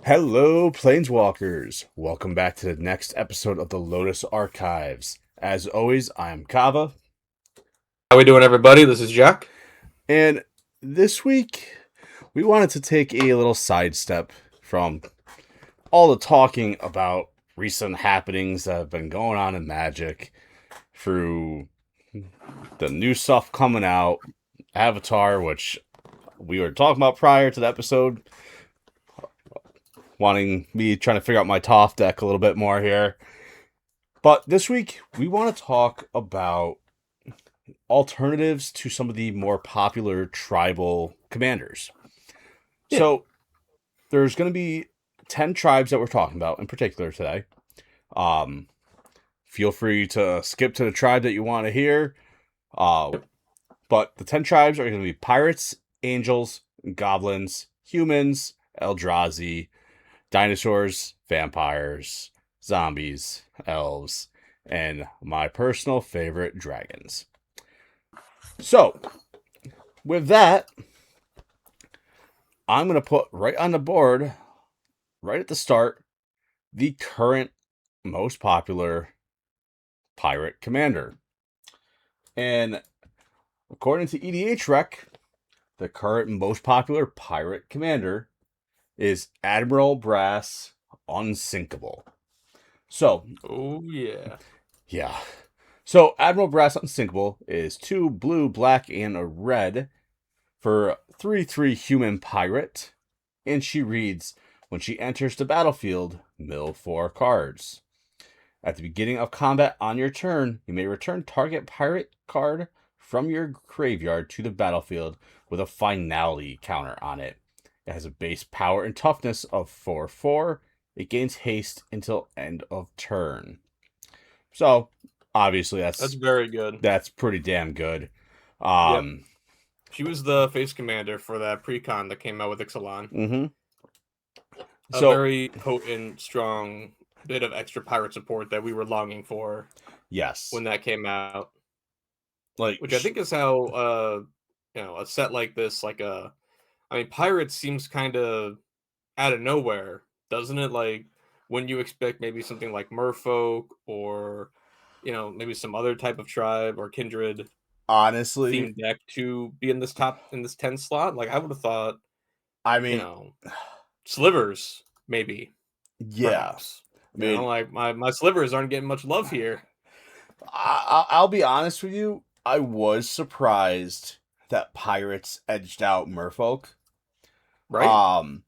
Hello, Planeswalkers! Welcome back to the next episode of the Lotus Archives. As always, I'm Kava, How we doing, everybody? This is Jack. and this week we wanted to take a little sidestep from all the talking about recent happenings that have been going on in Magic through the new stuff coming out, Avatar, which we were talking about prior to the episode, wanting me trying to figure out my Toph deck a little bit more here. But this week, we want to talk about alternatives to some of the more popular tribal commanders. Yeah. So, there's going to be 10 tribes that we're talking about in particular today. Um, Feel free to skip to the tribe that you want to hear. Uh, but the 10 tribes are going to be pirates, angels, goblins, humans, Eldrazi, dinosaurs, vampires, zombies, elves, and my personal favorite, dragons. So, with that, I'm going to put right on the board, right at the start, the current most popular pirate commander. And according to EDH Rec, the current most popular pirate commander is Admiral Brass Unsinkable. So, Oh, yeah. yeah. So, Admiral Brass Unsinkable is 2 blue, black, and a red for 3/3 human pirate, and she reads, when she enters the battlefield, mill 4 cards. At the beginning of combat on your turn, you may return target pirate card from your graveyard to the battlefield with a finality counter on it. It has a base power and toughness of 4/4. It gains haste until end of turn. So, obviously, That's that's very good. that's pretty damn good. Yep. Um, She was the face commander for that pre-con that came out with Ixalan. mm-hmm. A So, very potent, strong bit of extra pirate support that we were longing for yes, when that came out. like Which I think is how a set like this, pirates seems kind of out of nowhere, doesn't it? Like when you expect maybe something like merfolk or maybe some other type of tribe or kindred honestly, themed deck to be in this 10 slot. Like I would have thought, I you mean, know, slivers, maybe, yeah, perhaps. I mean, Like my slivers aren't getting much love here. I'll be honest with you. I was surprised that pirates edged out merfolk. Right? Um,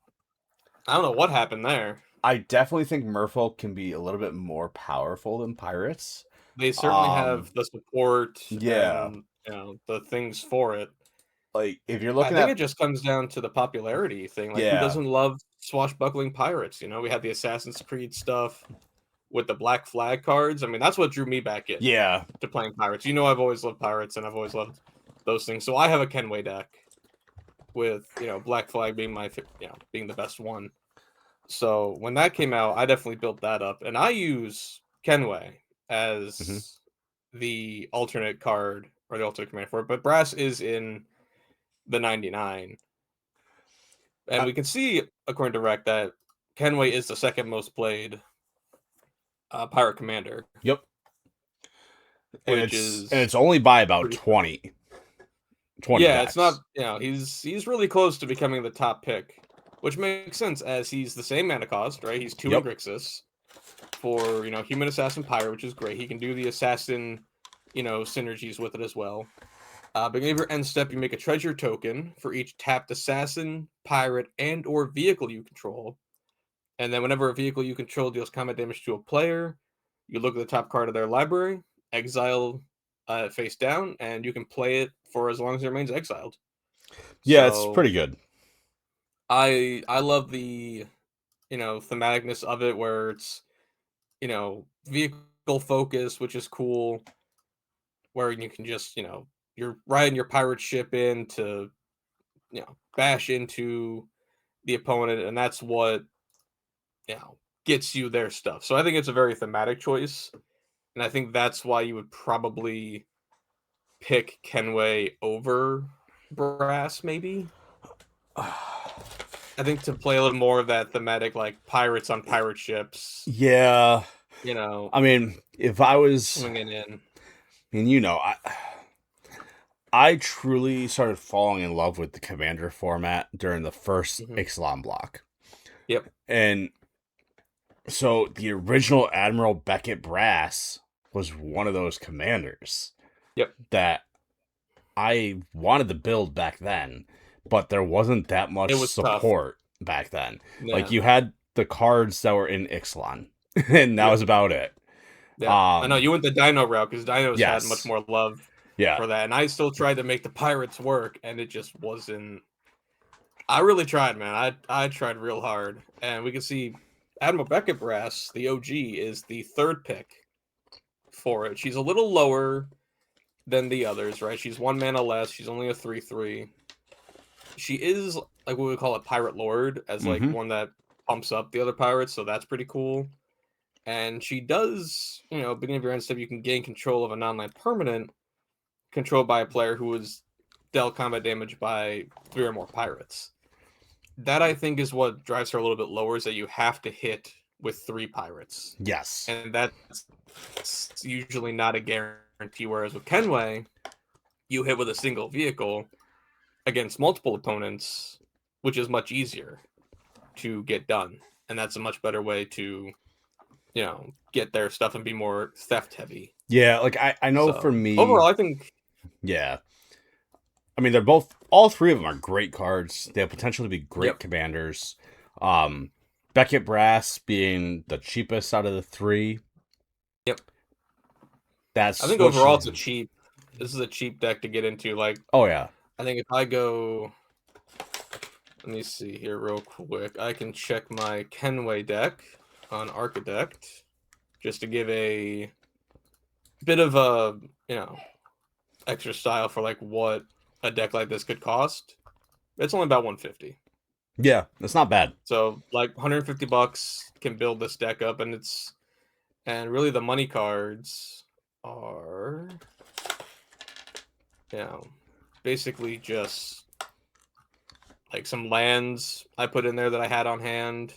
I don't know what happened there. I definitely think merfolk can be a little bit more powerful than pirates. They certainly Um, have the support yeah, and the things for it. like if you're I looking think it at, just comes down to the popularity thing. Like who yeah, doesn't love swashbuckling pirates? We had the Assassin's Creed stuff with the Black Flag cards. I mean, that's what drew me back in yeah, to playing pirates. I've always loved pirates and I've always loved those things. So I have a Kenway deck with Black Flag being being the best one. So when that came out, I definitely built that up, and I use Kenway hmm as the alternate card or the alternate command for it. But Brass is in the 99, and we can see according to Rec that Kenway is the second most played pirate commander, yep, and which it's is only by about pretty strong. 20 Yeah, it's decks. not. He's really close to becoming the top pick, which makes sense as he's the same mana cost, right? He's two in Yep. Grixis for human assassin pirate, which is great. He can do the assassin, synergies with it as well. Beginning of your end step, you make a treasure token for each tapped assassin, pirate, and or vehicle you control. And then whenever a vehicle you control deals combat damage to a player, you look at the top card of their library, exile face down, and you can play it for as long as it remains exiled. Yeah, it's So pretty good. I love the thematicness of it where it's vehicle focus, which is cool, where you can just you're riding your pirate ship in to bash into the opponent, and that's what gets you their stuff. So I think it's a very thematic choice, and I think that's why you would probably pick Kenway over Brass, maybe. I think to play a little more of that thematic, like pirates on pirate ships, Yeah. you know, I mean, if I was, swinging in. and you know, I truly started falling in love with the Commander format during the first Hmm. Ixalan block. Yep. And so the original Admiral Beckett Brass was one of those commanders Yep. that I wanted to build back then, but there wasn't that It much was tough. support back then. Like Yeah. you had the cards that were in Ixalan, and that Yep. was about it. Yeah. I know you went the Dino route because Dinos had much Yes. more love Yeah. for that, and I still tried to make the pirates work, and it just wasn't. I really tried, man. I tried real hard, and we can see Admiral Beckett Brass, the OG, is the third pick for it. She's a little lower than the others, right? She's 1 mana less. She's only a 3/3. She is like what we call a pirate lord, as like Mm-hmm. one that pumps up the other pirates, so that's pretty cool. And she does, beginning of your end step, you can gain control of a non-land permanent controlled by a player who is dealt combat damage by 3 or more pirates. That I think is what drives her a little bit lower, is that you have to hit with 3 pirates. Yes. And that's usually not a guarantee. Whereas with Kenway, you hit with a single vehicle against multiple opponents, which is much easier to get done. And that's a much better way to, get their stuff and be more theft heavy. Yeah, like I know for So me, overall, I think, yeah. I mean, they're both, all three of them are great cards. They have potential to be great yep, commanders. Um, Beckett Brass being the cheapest out of the three. yep. I That's think what overall she. it's a cheap. This is a cheap deck to get into. Like, Oh yeah. I think if I go, let me see here real quick. I can check my Kenway deck on Architect just to give a bit of a, extra style for like what a deck like this could cost. It's only about 150. Yeah, it's not bad. So like $150 can build this deck up, and really the money cards are, you know, basically just like some lands I put in there that I had on hand.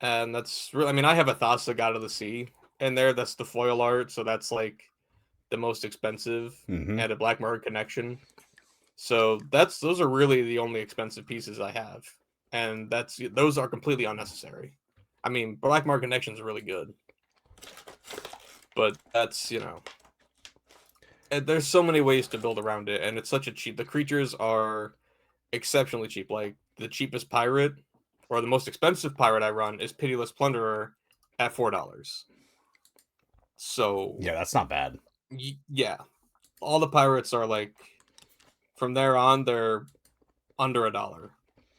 And that's really, I mean, I have a Thassa God of the Sea in there. That's the foil art, so that's like the most expensive, Mm-hmm. and a Black Market Connection. So those are really the only expensive pieces I have, and those are completely unnecessary. I mean, Black Market Connection is really good, but that's there's so many ways to build around it, and it's such a cheap. The creatures are exceptionally cheap. Like the cheapest pirate, or the most expensive pirate I run, is Pitiless Plunderer at $4. So Yeah, that's not bad. yeah, all the pirates are like, from there on they're under $1.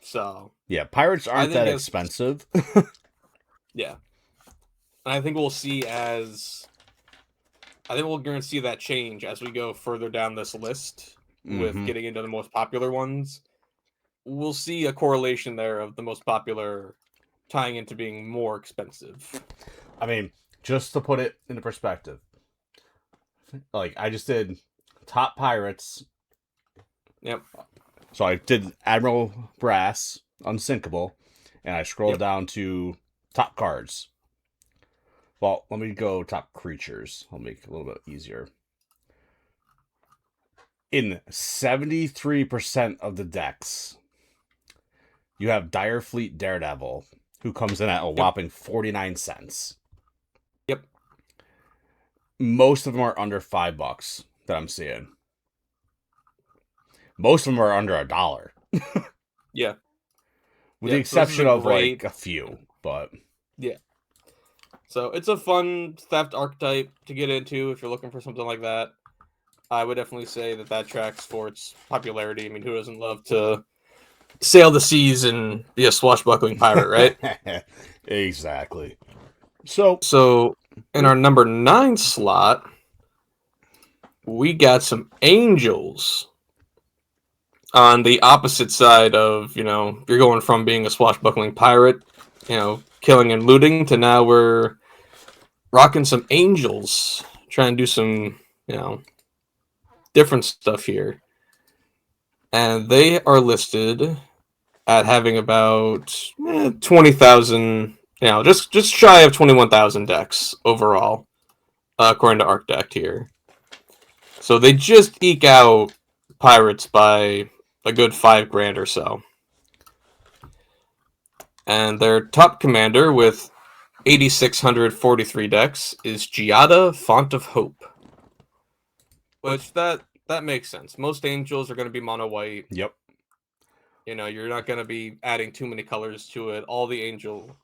So Yeah, pirates I aren't think that as expensive. yeah, and I think we'll see as I think we're going to see that change as we go further down this list with Mm-hmm. getting into the most popular ones. We'll see a correlation there of the most popular tying into being more expensive. I mean, just to put it into perspective, like I just did top pirates. Yep. So I did Admiral Brass, Unsinkable, and I scrolled Yep. down to top cards. Well, let me go top creatures. I'll make it a little bit easier. In 73% of the decks, you have Direfleet Daredevil, who comes in at a Yep. whopping 49 cents. Yep. Most of them are under $5 that I'm seeing. Most of them are under $1. Yeah. With the So this is exception a of great like a few, but yeah. So it's a fun theft archetype to get into if you're looking for something like that. I would definitely say that tracks for its popularity. I mean, who doesn't love to sail the seas and be a swashbuckling pirate, right? exactly. So So in our number 9 slot, we got some angels on the opposite side of, you're going from being a swashbuckling pirate, killing and looting, to now we're rocking some angels, trying to do some, different stuff here. and they are listed at having about 20,000, just shy of 21,000 decks overall, according to ArcDeck here. So they just eke out Pirates by a good $5,000 or so. And their top commander with 8,643 decks is Giada, Font of Hope. Which that makes sense. Most angels are going to be mono white. Yep. You're not going to be adding too many colors to it. All the angel,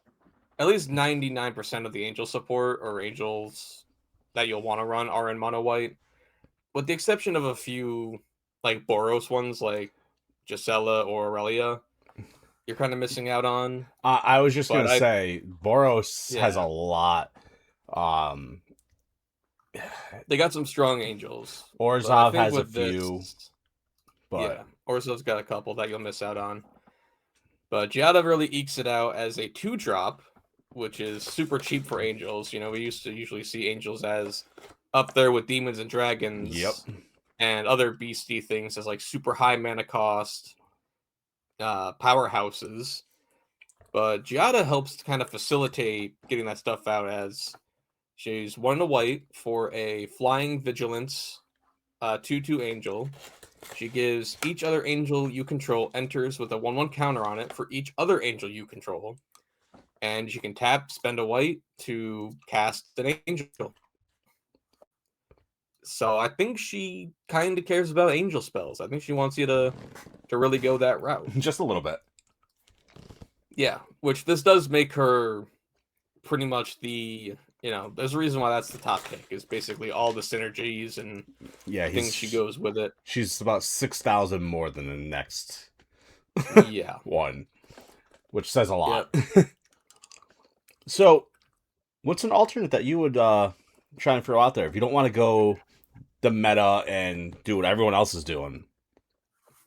at least 99% of the angel support or angels that you'll want to run are in mono white, with the exception of a few like Boros ones like Gisela or Aurelia. You're kind of missing out on. I was just But gonna say Boros has a yeah, lot. Um, they got some strong angels. But I Orzhov think has a with few, this, but yeah, Orzhov's got a couple that you'll miss out on. But Giada really ekes it out as a 2-drop, which is super cheap for angels. We used to usually see angels as up there with demons and yep. dragons and other beastie things as like super high mana cost powerhouses. But Giada helps to kind of facilitate getting that stuff out as she's 1 and a white for a flying vigilance 2/2 angel. She gives each other angel you control enters with a 1/1 counter on it for each other angel you control. And you can tap, spend a white to cast an angel. So I think she kind of cares about angel spells. I think she wants you to really go that route. Just a little bit. Yeah, which this does make her pretty much there's a reason why that's the top pick, is basically all the synergies and Yeah, things she goes with it. she's about 6,000 more than the next Yeah. one, which says a lot. Yep. So, what's an alternate that you would try and throw out there if you don't want to go the meta and do what everyone else is doing?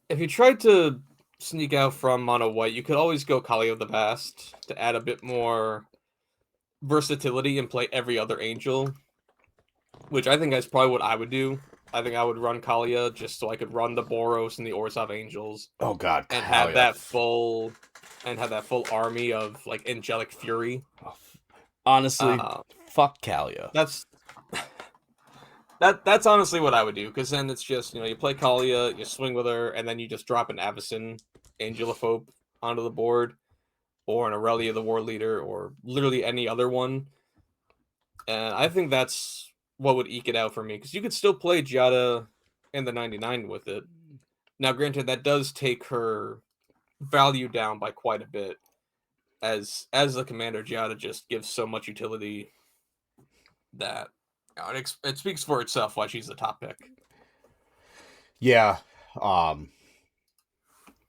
If you tried to sneak out from mono white, you could always go Kali of the Past to add a bit more versatility and play every other angel, which I think that's probably what I would do. I think I would run Kalia just so I could run the Boros and the Orzhov Angels Oh God, and have Kalia. that full army of like angelic fury. Honestly, Uh, fuck Kalia. that's that's honestly what I would do, because then it's just you play Kalia, you swing with her, and then you just drop an Avacyn Angel of Hope onto the board, or an Aurelia the War Leader, or literally any other one. And I think that's what would eke it out for me, because you could still play Giada in the 99 with it. Now, granted, that does take her value down by quite a bit, as the commander, Giada just gives so much utility that it speaks for itself why she's the top pick. Yeah. Um.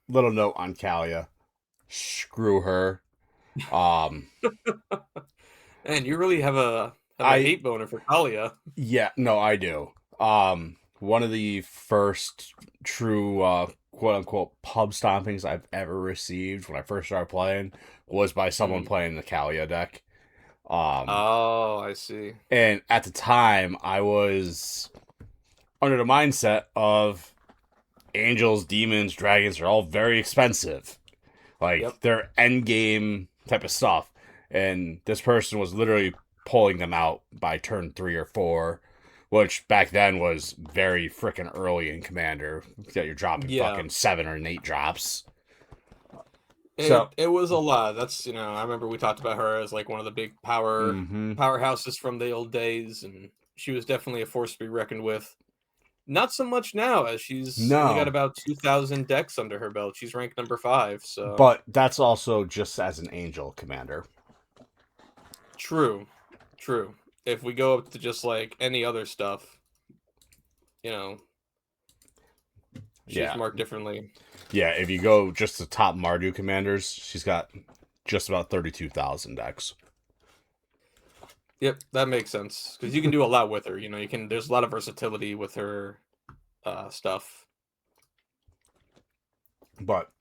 Little note on Kalia. Screw her. Um. And you really have a I hate boner for Kalia. Yeah. No, I do. One of the first true quote unquote pub stompings I've ever received when I first started playing was by someone Mm. playing the Kalia deck. Um. Oh, I see. And at the time, I was under the mindset of angels, demons, dragons are all very expensive. Like, Yep. they're end game type of stuff. And this person was literally pulling them out by turn 3 or 4, which back then was very freaking early in Commander. That you're dropping Yeah. fucking 7 or 8 drops. So, It was a lot. That's I remember we talked about her as like one of the big mm-hmm. powerhouses from the old days, and she was definitely a force to be reckoned with. Not so much now, as she's only got No. about 2,000 decks under her belt. She's ranked number 5, so But that's also just as an angel commander. true, true. If we go up to just like any other stuff, you know, she's Yeah. marked differently. Yeah, if you go just the top Mardu commanders, she's got just about 32,000 decks. Yep, that makes sense, because you can do a lot with her. There's a lot of versatility with her stuff. But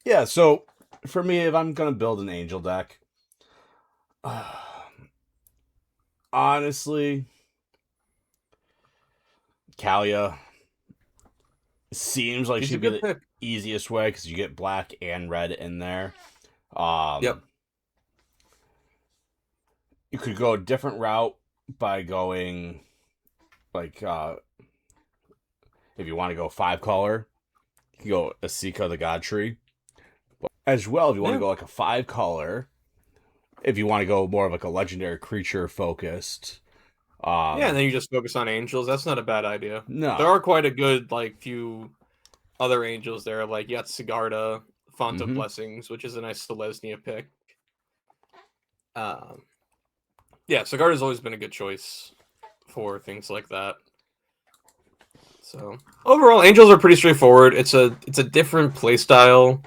yeah, so for me, if I'm gonna build an angel deck, honestly, Kalia, seems like She's a she'd be good the pick. easiest way because you get black and red in there. Yep. You could go a different route by going like if you want to go 5 color, you can go Asika the God Tree. But as well, if you want to Yeah. go like a 5 color, if you want to go more of like a legendary creature focused. Yeah, and then you just focus on angels. That's not a bad idea. There No. are quite a good few other angels there. Like you got Sigarda, Font of Mm-hmm. Blessings, which is a nice Selesnya pick. Um, yeah, Sigarda's always been a good choice for things like that. So overall, angels are pretty straightforward. It's a different playstyle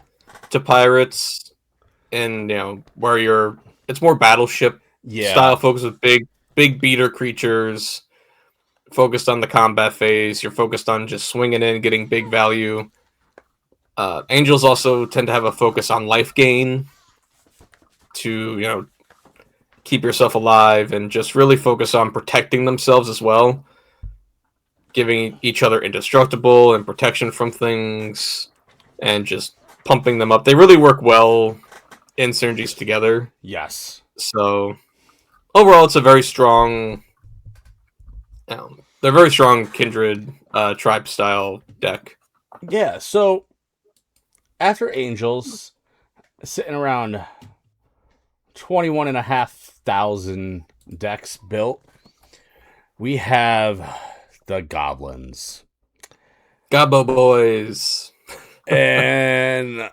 to pirates, and where it's more battleship style Yeah. focus with big beater creatures focused on the combat phase. You're focused on just swinging in, getting big value. Angels also tend to have a focus on life gain to keep yourself alive and just really focus on protecting themselves as well, giving each other indestructible and protection from things, and just pumping them up. They really work well in synergies together. Yes. So overall, it's a very strong. They're very strong kindred tribe style deck. Yeah. So after Angels, sitting around 21,500 decks built, we have the Goblins. Gabo boys. And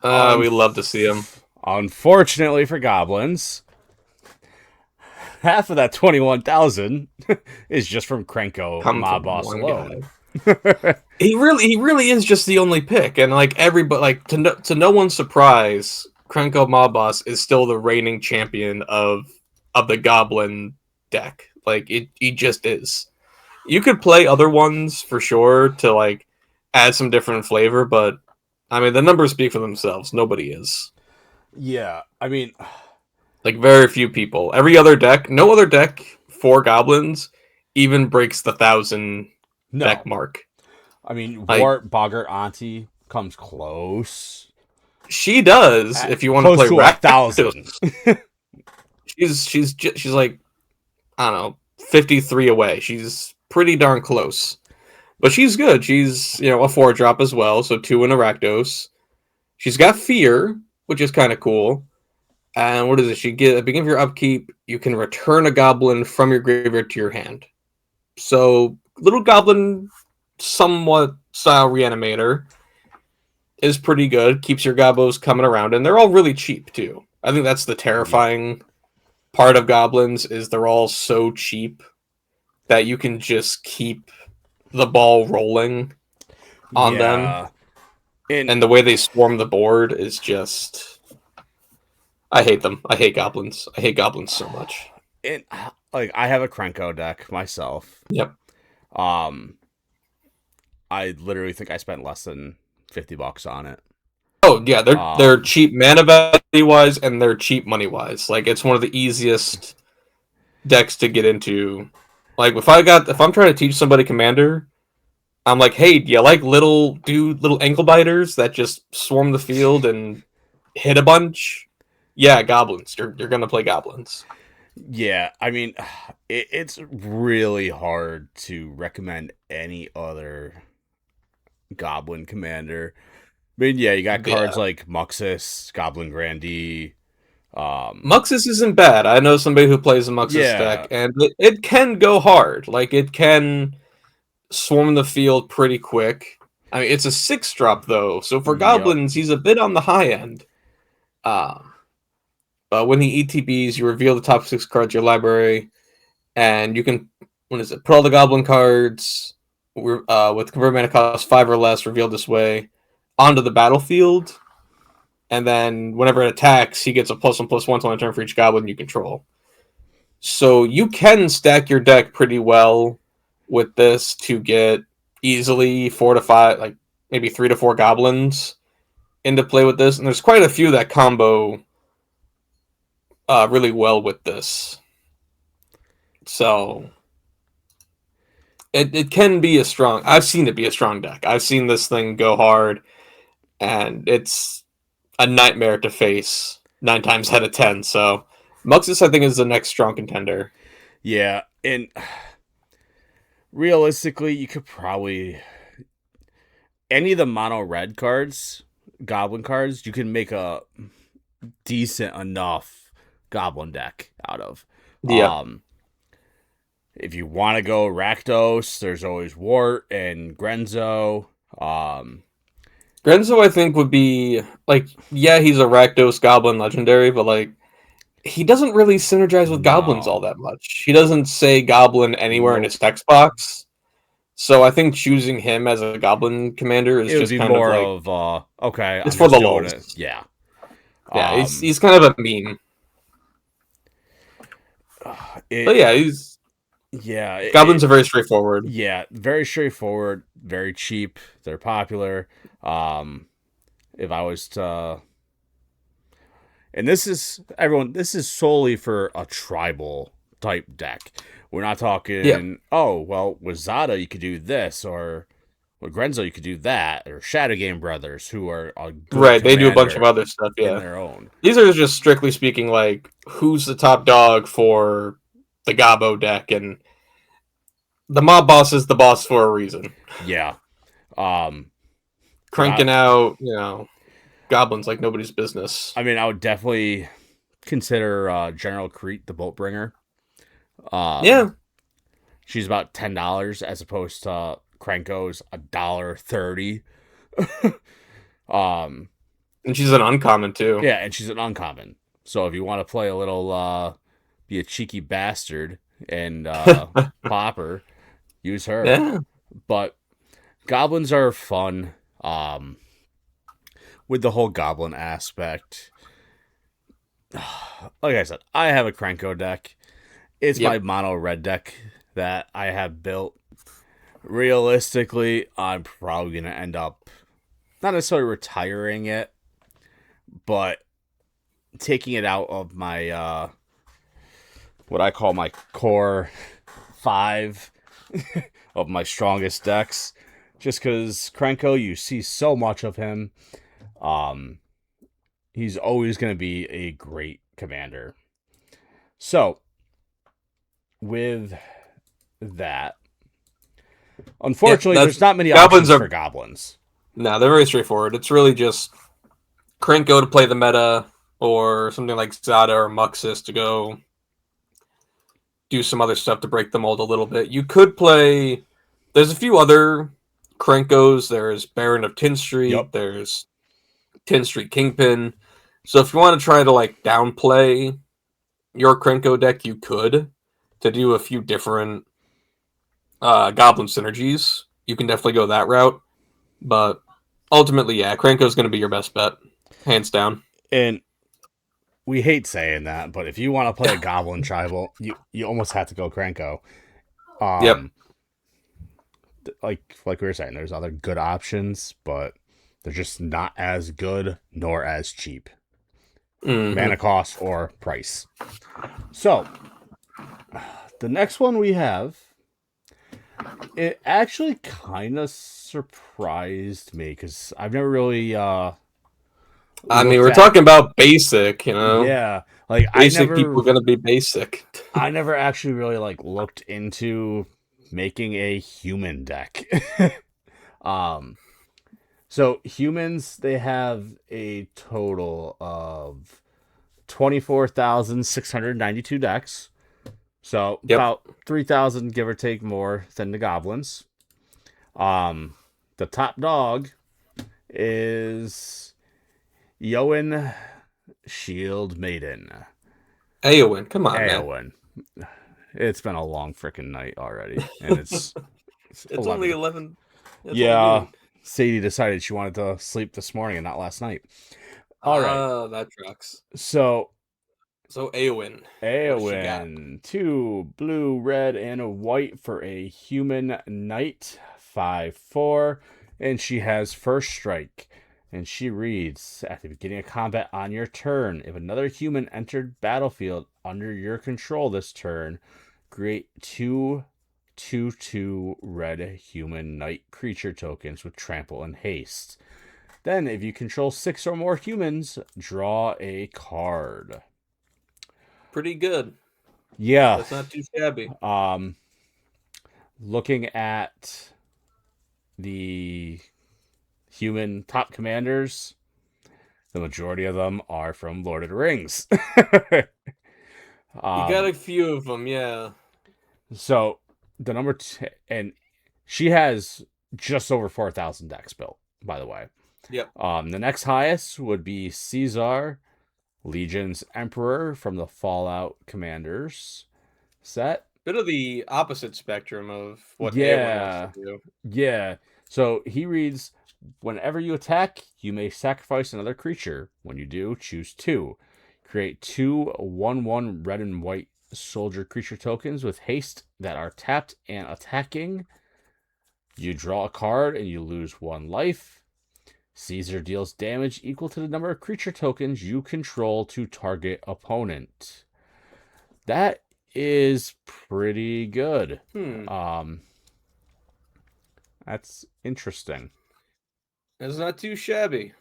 We love to see them. unfortunately for Goblins, half of that 21,000 is just from Krenko Come Mob from Boss one alone. guy. He really is just the only pick, and everybody, to no one's surprise, Krenko Mobboss is still the reigning champion of the Goblin deck. He just is. You could play other ones for sure to add some different flavor, but I mean the numbers speak for themselves. Nobody is. Yeah, I mean, Very few people. Every other deck, no other deck for Goblins even breaks the 1,000 deck no. mark. I mean, Like Wart Boggart Auntie comes close. she does, if you want to Close play to Rakdos. 1,000. She's like, I don't know, 53 away. She's pretty darn close. But she's good. She's, a 4-drop as well, so 2 in Rakdos. She's got Fear, which is kind of cool. And what is it? She get at the beginning of your upkeep, you can return a goblin from your graveyard to your hand. So little goblin somewhat style reanimator is pretty good. Keeps your gobos coming around, and they're all really cheap too. I think that's the Yep. terrifying part of goblins is they're all so cheap that you can just keep the ball rolling on them. Yeah. And And the way they swarm the board is just I hate them. I hate goblins. I hate goblins so much. and like I have a Krenko deck myself. Yep. Um I literally think I spent less than $50 on it. Oh yeah, they're Um cheap mana value wise and they're cheap money wise. It's one of the easiest decks to get into. If I'm trying to teach somebody Commander, I'm like, hey, do you like little ankle biters that just swarm the field and hit a bunch? Yeah, goblins. You're gonna play goblins. yeah, I mean it's really hard to recommend any other Goblin Commander. I mean, yeah, you got cards Yeah. like Muxus, Goblin Grandee. Muxus isn't bad. I know somebody who plays a Muxus Yeah, deck, and it can go hard. It can swarm the field pretty quick. I mean, it's a 6-drop though, so for yep, goblins, he's a bit on the high end. Um, but when he ETBs, you reveal the top 6 cards of your library, and you can put all the goblin cards with convert mana cost 5 or less, revealed this way, onto the battlefield. And then whenever it attacks, he gets a +1/+1 on a turn for each goblin you control. So you can stack your deck pretty well with this to get easily 4 to 5, maybe 3 to 4 goblins into play with this. And there's quite a few that combo really well with this. So it can be a strong. I've seen it be a strong deck. I've seen this thing go hard, and it's a nightmare to face 9 times out of 10. So Muxus, I think, is the next strong contender. Yeah, and realistically, you could probably any of the mono red cards, goblin cards, you can make a decent enough goblin deck out of. Yep. If you want to go Rakdos, there's always Wart and Grenzo. Grenzo, I think, would be like, yeah, he's a Rakdos Goblin legendary, but like, he doesn't really synergize with goblins all No. that much. He doesn't say goblin anywhere in his Nope. text box. So I think choosing him as a goblin commander is It would just be kind of more like, of okay, it's I'm for just the doing lulz. it. Yeah. Yeah, Um he's kind of a meme. But it yeah, he's yeah, goblins are very straightforward. yeah, very straightforward, very cheap. They're popular. If I was to and this is everyone, this is solely for a tribal type deck. We're not Yeah, talking, oh, well, with Zada you could do this, or with Grenzo you could do that, or Shadow Game Brothers, who are a good right. They do a bunch of commander other stuff. in Yeah, their own. these are just strictly speaking like who's the top dog for the Gabo deck, and the mob boss is the boss for a reason. Yeah. Um, but Cranking out, goblins like nobody's business. I mean, I would definitely consider General Crete the Boat Bringer. Um, Yeah, she's about $10 as opposed to Krenko's $1.30. um, and she's an uncommon too. yeah, and she's an uncommon. So if you want to play a little, be a cheeky bastard and pop her, use her. Yeah, But goblins are fun. With the whole goblin aspect. Like I said, I have a Krenko deck. It's my yep. mono red deck that I have built. Realistically, I'm probably going to end up not necessarily retiring it, but taking it out of my what I call my core 5 of my strongest decks. Just because Krenko, you see so much of him. He's always going to be a great commander. So, with that, unfortunately, Yeah, there's not many goblins options are for goblins. no, they're very straightforward. It's really just Krenko to play the meta, or something like Zada or Muxus to go do some other stuff to break the mold a little bit. You could play. There's a few other Krenkos. There's Baron of Tin Yep. Street. There's Tin Street Kingpin. So if you want to try to like downplay your Krenko deck, you could to do a few different Goblin synergies. You can definitely go that route. But ultimately, yeah, Krenko's going to be your best bet, hands down. And we hate saying that, but if you want to play a goblin tribal, you almost have to go Krenko. Yep. Um, like we were saying, there's other good options, but they're just not as good nor as cheap. Mm-hmm. Mana cost or price. So, the next one we have, it actually kind of surprised me because I've never really I mean, looked we're at. talking about basic, you know. Yeah, like Basic people are going to be basic. I never actually really like looked into making a human deck. um, so humans, they have a total of 24,692 decks. So Yep. about 3,000 give or take more than the goblins. The top dog is Yoan Shield Maiden. Eowyn, come on, man. Eowyn. It's been a long freaking night already, and it's It's 11. only 11. It's only Yeah, noon. Sadie decided she wanted to sleep this morning and not last night. All right, That tracks. so So Eowyn, what does she got? Eowyn, 2 blue, red, and a white for a human knight, 5/4, and she has first strike. And she reads, at the beginning of combat on your turn, if another human entered battlefield under your control this turn, create 2 2/2 red human knight creature tokens with trample and haste. Then, if you control 6 or more humans, draw a card. Pretty good. Yeah. That's not too shabby. Looking at the human top commanders, the majority of them are from Lord of the Rings. You got a few of them, yeah. So the number and she has just over 4,000 decks built, by the way. Yep. The next highest would be Caesar, Legion's Emperor from the Fallout Commanders set. Bit of the opposite spectrum of what Eowyn wants to Yeah. do. Yeah. So he reads, whenever you attack, you may sacrifice another creature. When you do, choose 2. Create 2 1/1 red and white soldier creature tokens with haste that are tapped and attacking. You draw a card and you lose 1 life. Caesar deals damage equal to the number of creature tokens you control to target opponent. That is pretty good. That's interesting. It's not too shabby.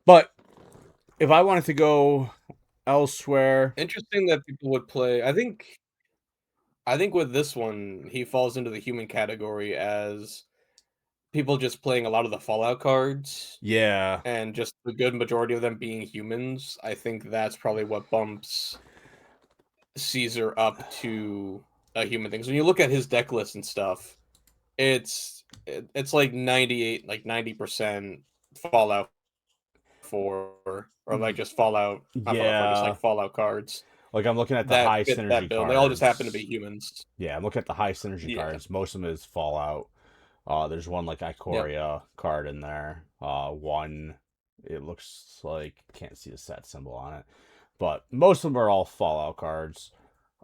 But if I wanted to go elsewhere, Interesting that people would play. I think with this one, he falls into the human category as people just playing a lot of the Fallout cards yeah, and just the good majority of them being humans. I think that's probably what bumps Caesar up to a human thing. So when you look at his deck list and stuff, it's like 98, like 90% Fallout 4, or like just Fallout, not Fallout 4, just like yeah. Fallout cards Like I'm looking at the that high fit that synergy build. They all just happen to cards. be humans. Yeah, I'm looking at the high synergy Yeah. cards. Most of them is Fallout. There's one like Yep. Ikoria card in there. One, it looks like can't see the set symbol on it, but most of them are all Fallout cards.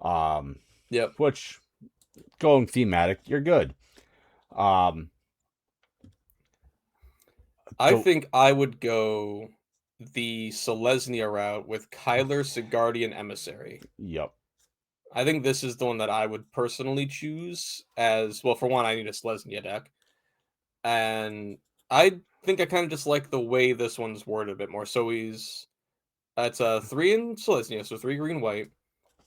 Yep. Which going thematic, you're good. I think I would go the Selesnya route with Kyler, Sigardian Emissary. Yep. I think this is the one that I would personally choose as well. For one, I need a Selesnya deck, and I think I kind of just like the way this one's worded a bit more. So it's a 3 in Selesnya, so 3 green white.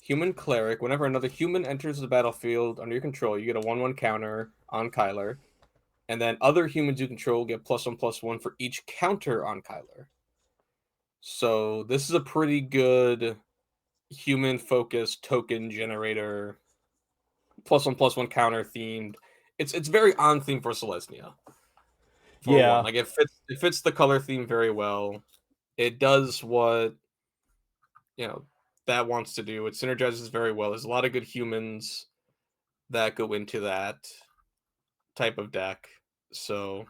Human cleric. Whenever another human enters the battlefield under your control, you get a 1/1 counter on Kyler. And then other humans you control get +1/+1 for each counter on Kyler. So this is a pretty good human-focused token generator, +1/+1 counter themed. It's very on theme for Selesnya. For Yeah. one, like it fits the color theme very well. It does what that wants to do. It synergizes very well. There's a lot of good humans that go into that type of deck. So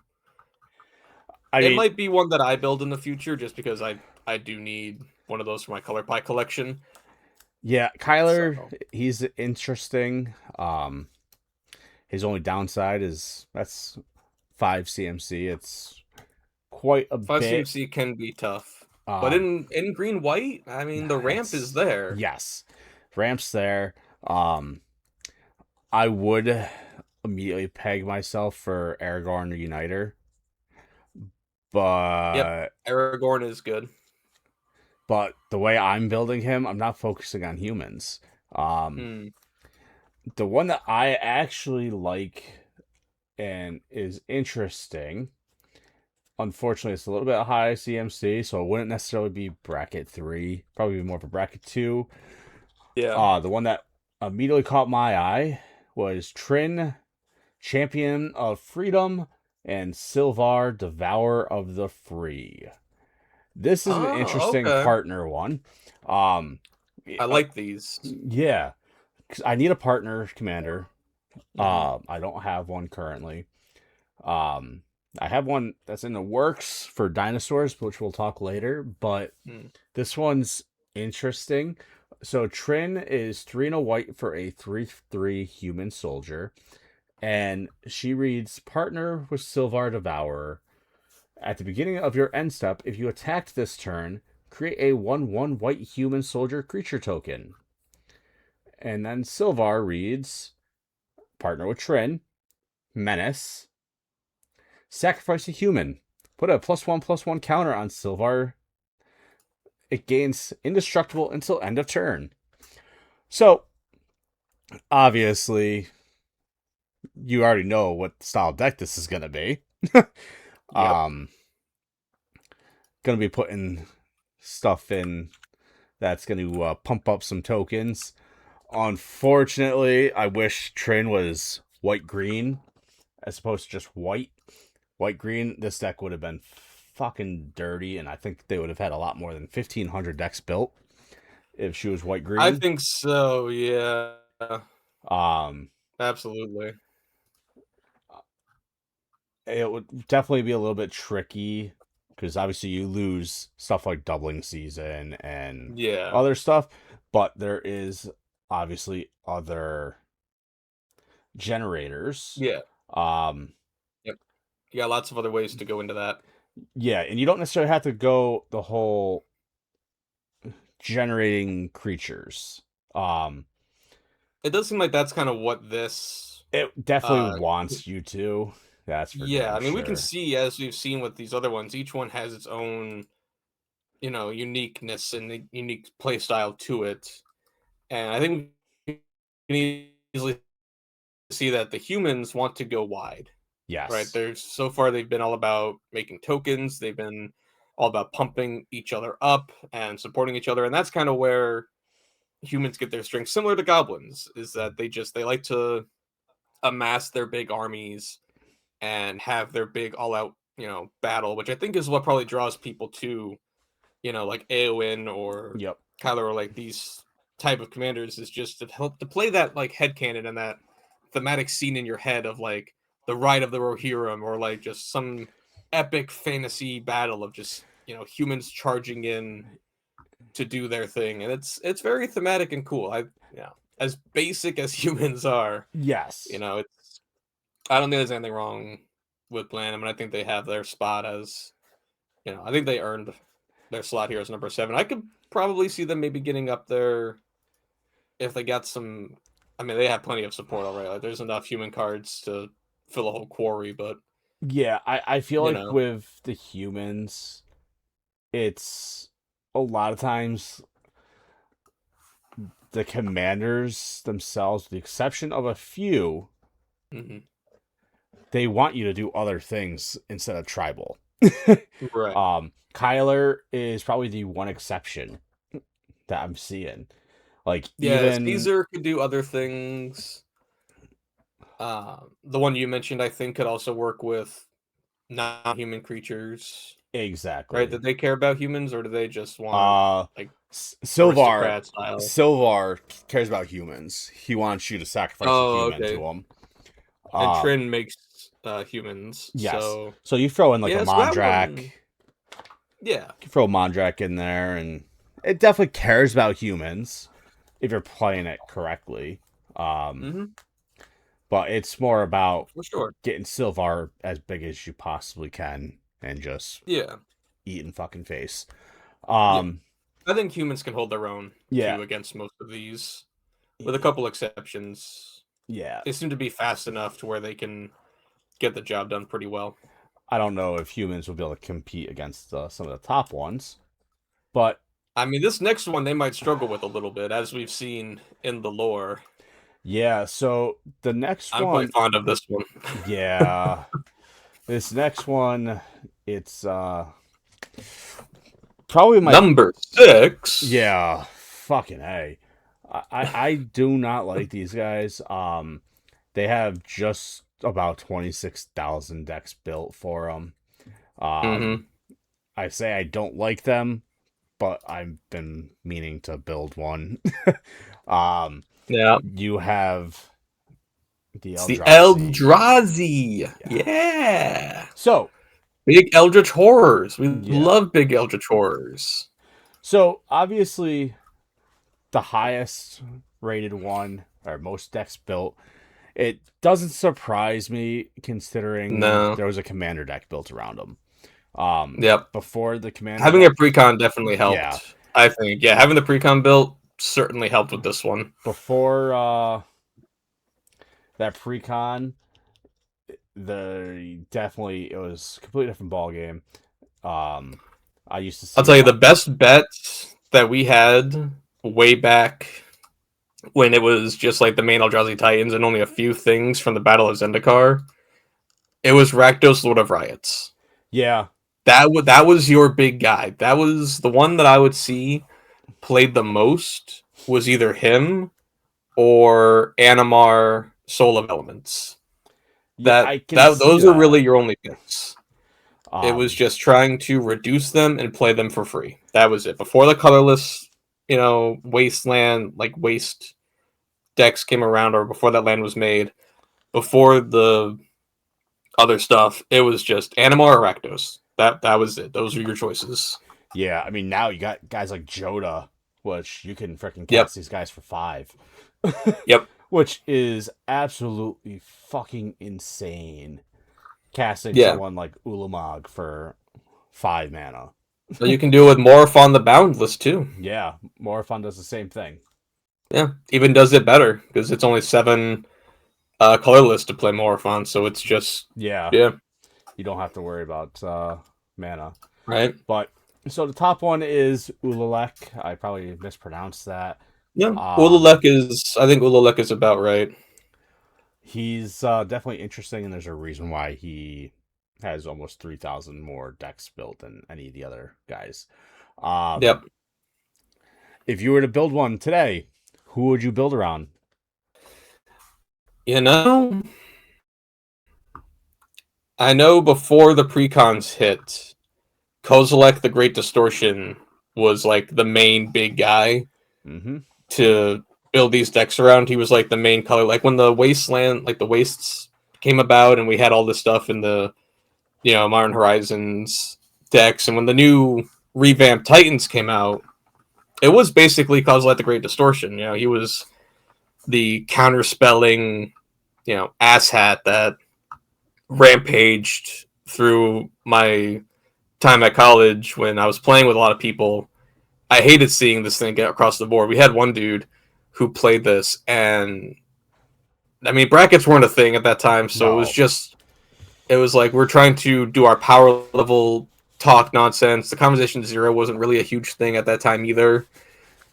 it might be one that I build in the future just because I do need one of those for my color pie collection. Yeah, Kyler, he's interesting. His only downside is that's 5 CMC. It's quite a 5 bit. CMC can be tough. But in green white, I mean the ramp is there. Yes. Ramp's there. I would immediately peg myself for Aragorn or Uniter. But Aragorn is good. But the way I'm building him, I'm not focusing on humans. The one that I actually like and is interesting, unfortunately, it's a little bit high CMC, so it wouldn't necessarily be bracket 3, probably more of a bracket 2. Yeah. The one that immediately caught my eye was Trin, Champion of Freedom, and Silvar, Devourer of the Free. This is an interesting partner one. I like these. Yeah, because I need a partner commander. I don't have one currently. I have one that's in the works for dinosaurs, which we'll talk later. But this one's interesting. So Trin is 3 and a white for a 3/3 human soldier, and she reads partner with Silvar Devourer. At the beginning of your end step, if you attacked this turn, create a 1/1 white human soldier creature token. And then Silvar reads, partner with Trin, Menace, sacrifice a human, put a +1/+1 counter on Sylvar. It gains indestructible until end of turn. So, obviously, you already know what style deck this is going to be. Yep. Going to be putting stuff in that's going to pump up some tokens. Unfortunately, I wish Trin was white-green as opposed to just white. White-green, this deck would have been fucking dirty, and I think they would have had a lot more than 1,500 decks built if she was white-green. I think so, yeah. Um, Absolutely. it would definitely be a little bit tricky because obviously you lose stuff like doubling season and Yeah. other stuff, but there is obviously other generators. Yeah. Um, Yep. You got lots of other ways to go into that. yeah, and you don't necessarily have to go the whole generating creatures. It does seem like that's kind of what this. It definitely wants you to. That's for Yeah, damn I mean, we can sure. see, as we've seen with these other ones, each one has its own, uniqueness and a unique play style to it. And I think we can easily see that the humans want to go wide, right? Yes. There's so far they've been all about making tokens. They've been all about pumping each other up and supporting each other, and that's kind of where humans get their strength. Similar to goblins, is that they like to amass their big armies and have their big all out battle, which I think is what probably draws people to like Eowyn or Yep. Kyler or like these type of commanders, is just to help to play that like headcanon and that thematic scene in your head of like the Ride of the Rohirrim or like just some epic fantasy battle of just humans charging in to do their thing, and it's very thematic and cool. As basic as humans are, Yes. it's I don't think there's anything wrong with playing them, and I think they have their spot as I think they earned their slot here as number 7. I could probably see them maybe getting up there if they got some. I mean, they have plenty of support already. Like, there's enough human cards to fill a whole quarry, but Yeah, I feel you like know, with the humans, it's a lot of times the commanders themselves, with the exception of a few, mhm. they want you to do other things instead of tribal. Right? Kyler is probably the one exception that I'm seeing. Like Yeah, even Caesar could do other things. The one you mentioned, I think, could also work with non-human creatures, right? exactly. That they care about humans, or do they just want like Sylvar aristocrat style? Sylvar cares about humans. He wants you to sacrifice a Oh, human to okay. him. And Um, Trin makes humans, yes. so So you throw in like a yeah. So that Mondrak. one, yeah, You throw a Mondrak in there, and it definitely cares about humans if you're playing it correctly. Um, hmm but it's more about for sure. getting Sylvar as big as you possibly can and just Yeah, eating fucking face. yeah. Um, I think humans can hold their own yeah, too against most of these, with a couple exceptions. yeah. They seem to be fast enough to where they can get the job done pretty well. I don't know if humans will be able to compete against some of the top ones, but I mean, this next one they might struggle with a little bit, as we've seen in the lore. yeah. So the next I'm quite one, fond of this one. yeah, this next one, it's probably my Number 6. yeah, fucking A. I do not like these guys. They have just about 26,000 decks built for them. Mm-hmm. I say I don't like them, but I've been meaning to build one. um, Yeah. you have the It's the Eldrazi. Eldrazi. Yeah. Yeah. So, Big Eldritch horrors. We yeah. love big Eldritch horrors. So, obviously, the highest rated one, or most decks built, it doesn't surprise me considering No. there was a commander deck built around them. Yep. Before the commander Having a deck, precon definitely yeah, helped. I think. Yeah, having the precon built certainly helped with this one. before that pre-con, the definitely it was a completely different ball game. Um, I used to I'll see tell a you the lot. best bet that we had way back when it was just like the main Eldrazi Titans and only a few things from the Battle of Zendikar. It was Rakdos, Lord of Riots. Yeah, That was your big guy. That was the one that I would see played the most. Was either him or Animar, Soul of Elements. yeah, That I can that see those are that. really your only picks. It was Um, just trying to reduce them and play them for free. That was it. Before the colorless, wasteland like waste decks came around, or before that land was made, before the other stuff, it was just Animal or Rakdos. That was it. Those were your choices. yeah, I mean now you got guys like Joda, which you can freaking Yep. cast these guys for 5, Yep. which is absolutely fucking insane. Casting Yeah. someone like Ulamog for 5 mana. So you can do it with Morph on the Boundless too. Yeah, Morphon does the same thing. Yeah. Even does it better because it's only 7 colorless to play Morph on, so it's just Yeah, yeah. you don't have to worry about mana. Right. But so the top one is Ulalek. I probably mispronounced that. Yeah. Um, I think Ulalek is about right. he's definitely interesting, and there's a reason why he has almost 3,000 more decks built than any of the other guys. Um, Yep. if you were to build one today, who would you build around? You know, I know before the precons hit, Kozilek the Great Distortion was like the main big guy Mm-hmm. to build these decks around. He was like the main color. Like when the Wasteland, like the Wastes came about, and we had all this stuff in the Modern Horizons decks, and when the new revamped Titans came out, it was basically Kozilek the Great Distortion. He was the counterspelling, asshat that rampaged through my time at college when I was playing with a lot of people. I hated seeing this thing get across the board. We had one dude who played this, and I mean, brackets weren't a thing at that time, so No. it was like we're trying to do our power level talk nonsense. The conversation 0 wasn't really a huge thing at that time either.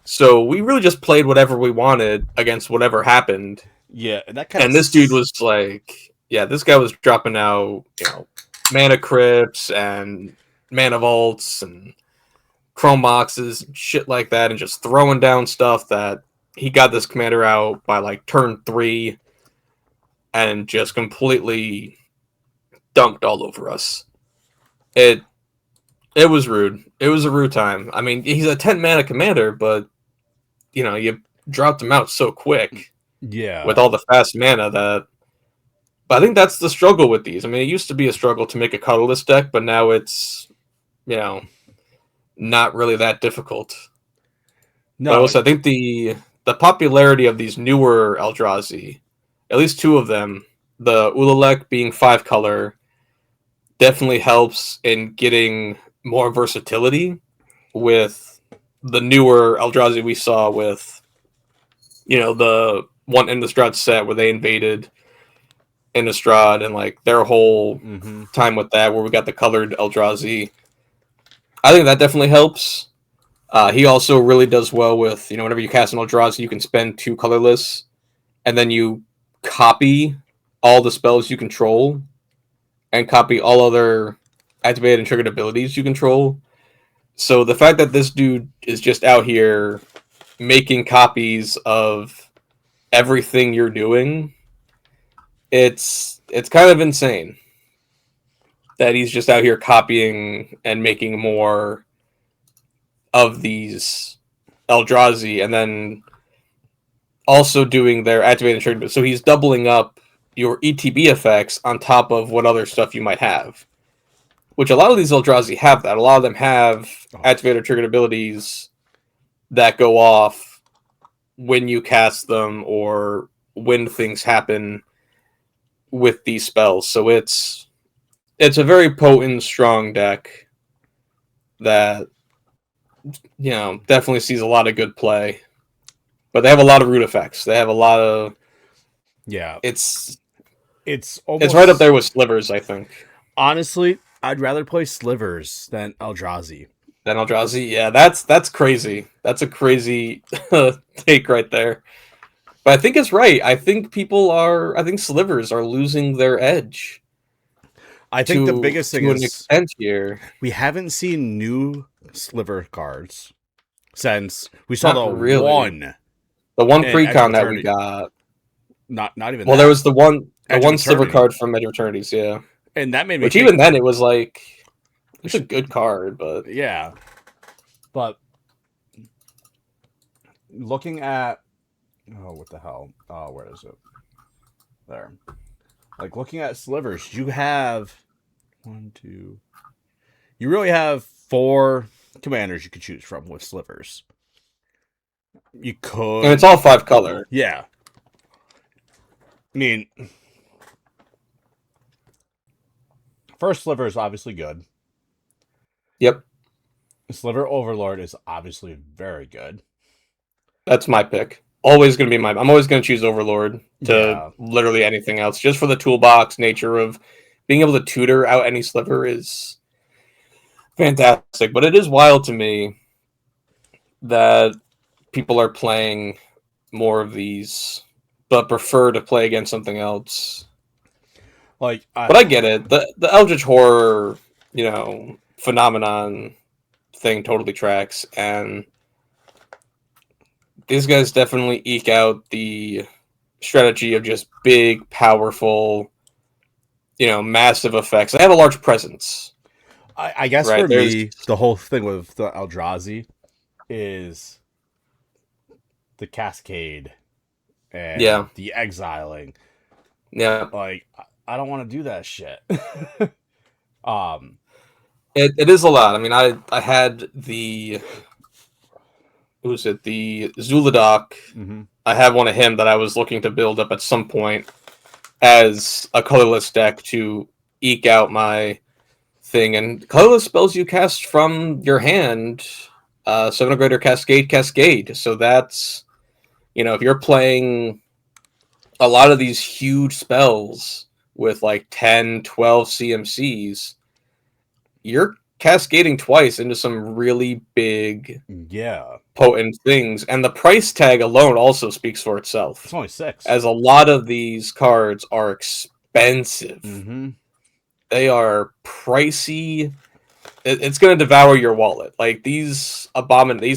So we really just played whatever we wanted against whatever happened. Yeah, and that kind of And this dude was like, yeah, this guy was dropping out, mana crypts and mana vaults and chrome boxes and shit like that, and just throwing down stuff that he got this commander out by like turn 3 and just completely dunked all over us. It it was rude. It was a rude time. I mean, he's a 10 mana commander, but you dropped him out so quick with yeah. all the fast mana that. But I think that's the struggle with these. I mean, it used to be a struggle to make a colorless deck, but now it's you know not really that difficult. But No, also, I think the popularity of these newer Eldrazi, at least 2 of them, the Ulalek being 5 color, definitely helps in getting more versatility with the newer Eldrazi we saw with, the one Innistrad set where they invaded Innistrad and like their whole mm-hmm. time with that, where we got the colored Eldrazi. I think that definitely helps. He also really does well with, whenever you cast an Eldrazi, you can spend 2 colorless, and then you copy all the spells you control and copy all other activated and triggered abilities you control. So the fact that this dude is just out here making copies of everything you're doing, it's kind of insane that he's just out here copying and making more of these Eldrazi, and then also doing their activated and triggered. So he's doubling up your ETB effects on top of what other stuff you might have. Which a lot of these Eldrazi have that. A lot of them have Oh, activated triggered abilities that go off when you cast them or when things happen with these spells. So it's a very potent, strong deck that definitely sees a lot of good play. But they have a lot of root effects. They have a lot of Yeah, It's it's it's right up almost there with Slivers, I think. honestly, I'd rather play Slivers than Eldrazi. Then Eldrazi, yeah, that's crazy. That's a crazy take right there. But I think it's right. I think Slivers are losing their edge I think the biggest thing to an is extent here. we haven't seen new Sliver cards since we saw Not the really. one The one in Edge of precon that we Eternity. got. Not even Well, there that. was the Edge of one sliver Eternity. card from Edge of Eternities, yeah. And that made me Which think even then it was like it's a good card, but yeah. But looking at what the hell? Oh, where is it? There. Like looking at Slivers, you have one, two. You really have 4 commanders you could choose from with Slivers. You and it's could, all 5 color. yeah. I mean, first Sliver is obviously good. Yep, Sliver Overlord is obviously very good. that's my pick. Always gonna be my. I'm always gonna choose Overlord to Yeah. literally anything else, just for the toolbox nature of being able to tutor out any sliver is fantastic. But it is wild to me that people are playing more of these, but prefer to play against something else. Like, But I get it. The Eldritch horror, phenomenon thing totally tracks, and these guys definitely eke out the strategy of just big, powerful, massive effects. They have a large presence, I guess right? for There's me, the whole thing with the Eldrazi is the cascade and yeah, the exiling. yeah. Like, I don't want to do that shit. um, It is a lot. I mean, I had the who was it? The Zuladoc. mhm. I have one of him that I was looking to build up at some point as a colorless deck to eke out my thing. And colorless spells you cast from your hand, 7 or greater cascade. So that's, if you're playing a lot of these huge spells with like 10, 12 CMCs, you're cascading twice into some really big, Yeah, potent things. And the price tag alone also speaks for it's itself, only 6. as a lot of these cards are expensive. Mm-hmm. They are pricey. It's going to devour your wallet. Like these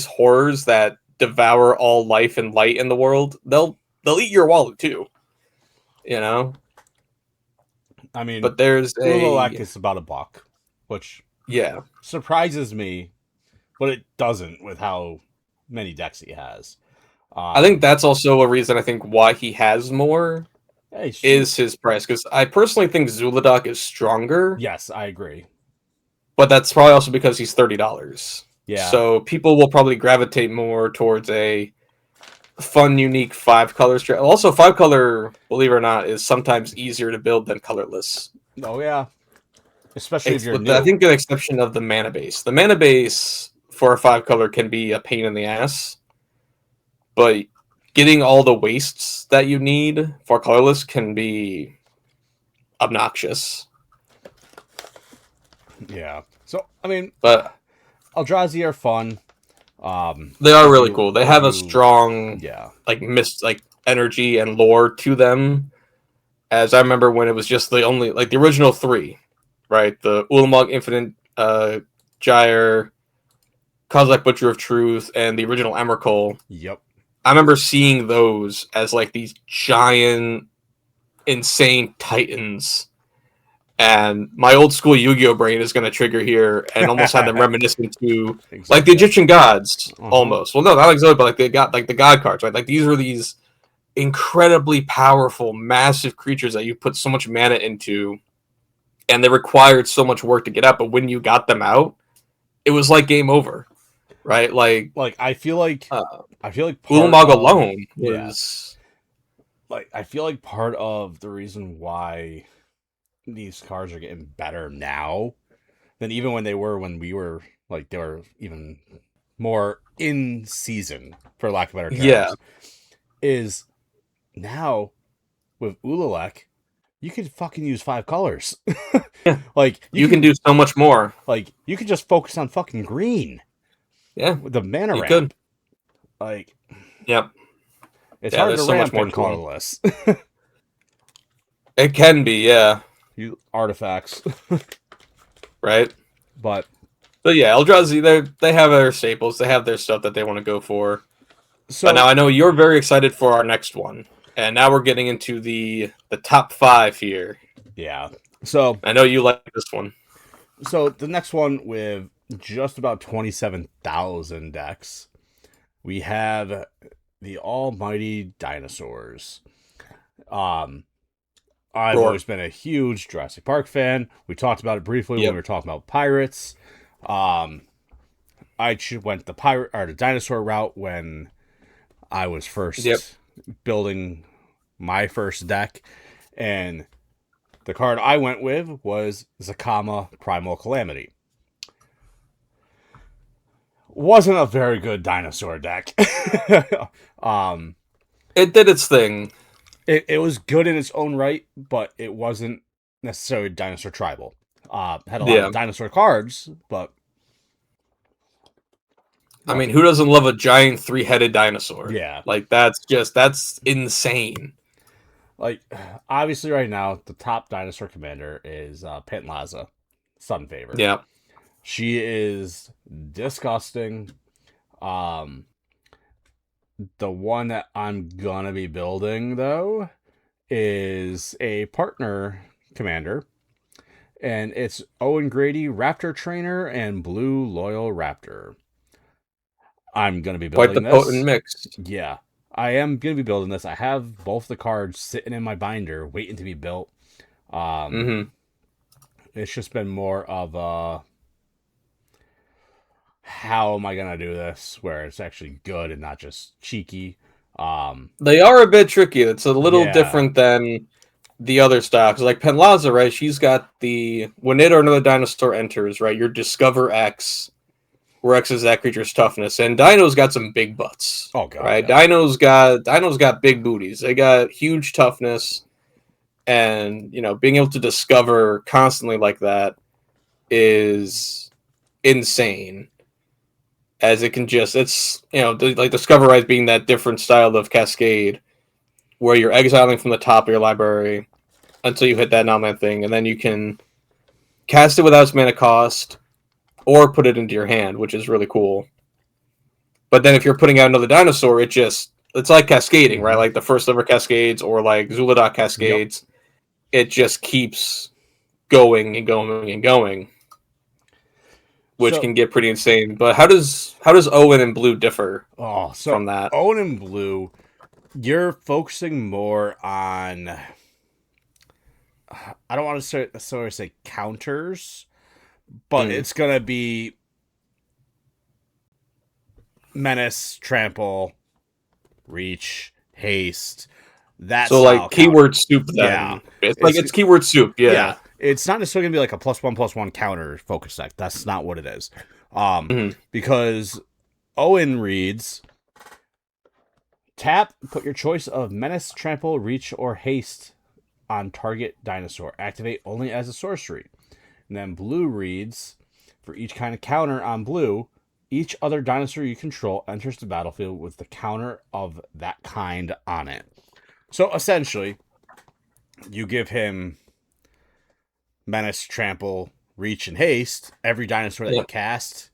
horrors that devour all life and light in the world, they'll eat your wallet too. You know. I mean, But there's Ulalak a is about $1, which yeah. surprises me, but it doesn't with how many decks he has. I think that's also a reason I think why he has more Yeah, he's cheap. is his price, because I personally think Zuladoc is stronger, Yes, I agree. but that's probably also because he's $30. Yeah, So people will probably gravitate more towards a fun, unique 5 color strat. Also, 5 color, believe it or not, is sometimes easier to build than colorless. oh yeah, especially if you're I new. think the exception of the mana base. The mana base for a 5 color can be a pain in the ass, but getting all the wastes that you need for colorless can be obnoxious. Yeah. So I mean, But Eldrazi are fun. they are really cool. They have a you, strong yeah, like energy and lore to them. As I remember when it was just the original 3, right? The Ulamog Infinite, Gyre, Kozilek Butcher of Truth, and the original Emrakul. yep, I remember seeing those as like these giant, insane titans. And my old school Yu-Gi-Oh brain is going to trigger here and almost have them reminiscent to like the Exodia. Egyptian gods Uh-huh. almost. Well, no, not Exodia, but like the god cards, right? Like these were these incredibly powerful, massive creatures that you put so much mana into, and they required so much work to get out. But when you got them out, it was like game over, right? Like Like I feel like part Ulamog of alone yeah, was like I feel like part of the reason why these cards are getting better now than even when we were like they were even more in season, for lack of better yeah, terms, is now with Ulalek, you could fucking use 5 colors. Yeah. Like You can do so much more. Like you could just focus on fucking green. Yeah. With the mana You ramp. could. Like Yep. it's Yeah, hard there's to so much ramp more in to 'em. colorless. It can be, yeah. You artifacts. Right? But yeah, Eldrazi, they have their staples. They have their stuff that they want to go for. so But now I know you're very excited for our next one. And now we're getting into the top 5 here. yeah. So I know you like this one. So the next one with just about 27,000 decks, we have the almighty dinosaurs. I've Roar. always been a huge Jurassic Park fan. We talked about it briefly when Yep. we were talking about pirates. I went the pirate or the dinosaur route when I was first Yep. building my first deck, and the card I went with was Zakama Primal Calamity. Wasn't a very good dinosaur deck. It did its thing. It was good in its own right, but it wasn't necessarily dinosaur tribal. Had a lot of dinosaur cards, but I mean, who doesn't love a giant 3-headed dinosaur? Yeah. Like that's insane. Like obviously right now the top dinosaur commander is Pentlaza, Sun Favor. Yeah. She is disgusting. The one that I'm gonna be building though is a partner commander, and it's Owen Grady, Raptor Trainer, and Blue Loyal Raptor. I'm gonna be building Quite the potent mix. Yeah, I am gonna be building this. I have both the cards sitting in my binder, waiting to be built. It's just been more of a how am I gonna do this where it's actually good and not just cheeky. They are a bit tricky. It's a little different than the other style. Because like Penlaza, right? She's got the when it or another dinosaur enters, right? Your discover X, where X is that creature's toughness, and Dino's got some big butts. Oh god, right? Yeah. Dino's got big booties. They got huge toughness, and being able to discover constantly like that is insane. As it can it's like Discover Rise being that different style of Cascade, where you're exiling from the top of your library until you hit that non-land thing, and then you can cast it without its mana cost, or put it into your hand, which is really cool. But then if you're putting out another dinosaur, it's like cascading, right? Like the first ever Cascades or like Zuladoc Cascades. Yep. It just keeps going and going and going, which can get pretty insane. But how does Owen and Blue differ from that? Owen and Blue, you're focusing more on, I don't want to sort of say counters, but it's going to be Menace, Trample, Reach, Haste. That's so like keyword soup then. Yeah. It's keyword soup, yeah. It's not necessarily going to be like a +1/+1 counter focus deck. That's not what it is. Because Owen reads, tap, put your choice of Menace, Trample, Reach, or Haste on target dinosaur. Activate only as a sorcery. And then Blue reads, for each kind of counter on Blue, each other dinosaur you control enters the battlefield with the counter of that kind on it. So essentially, you give him Menace, Trample, Reach, and Haste. Every dinosaur that you cast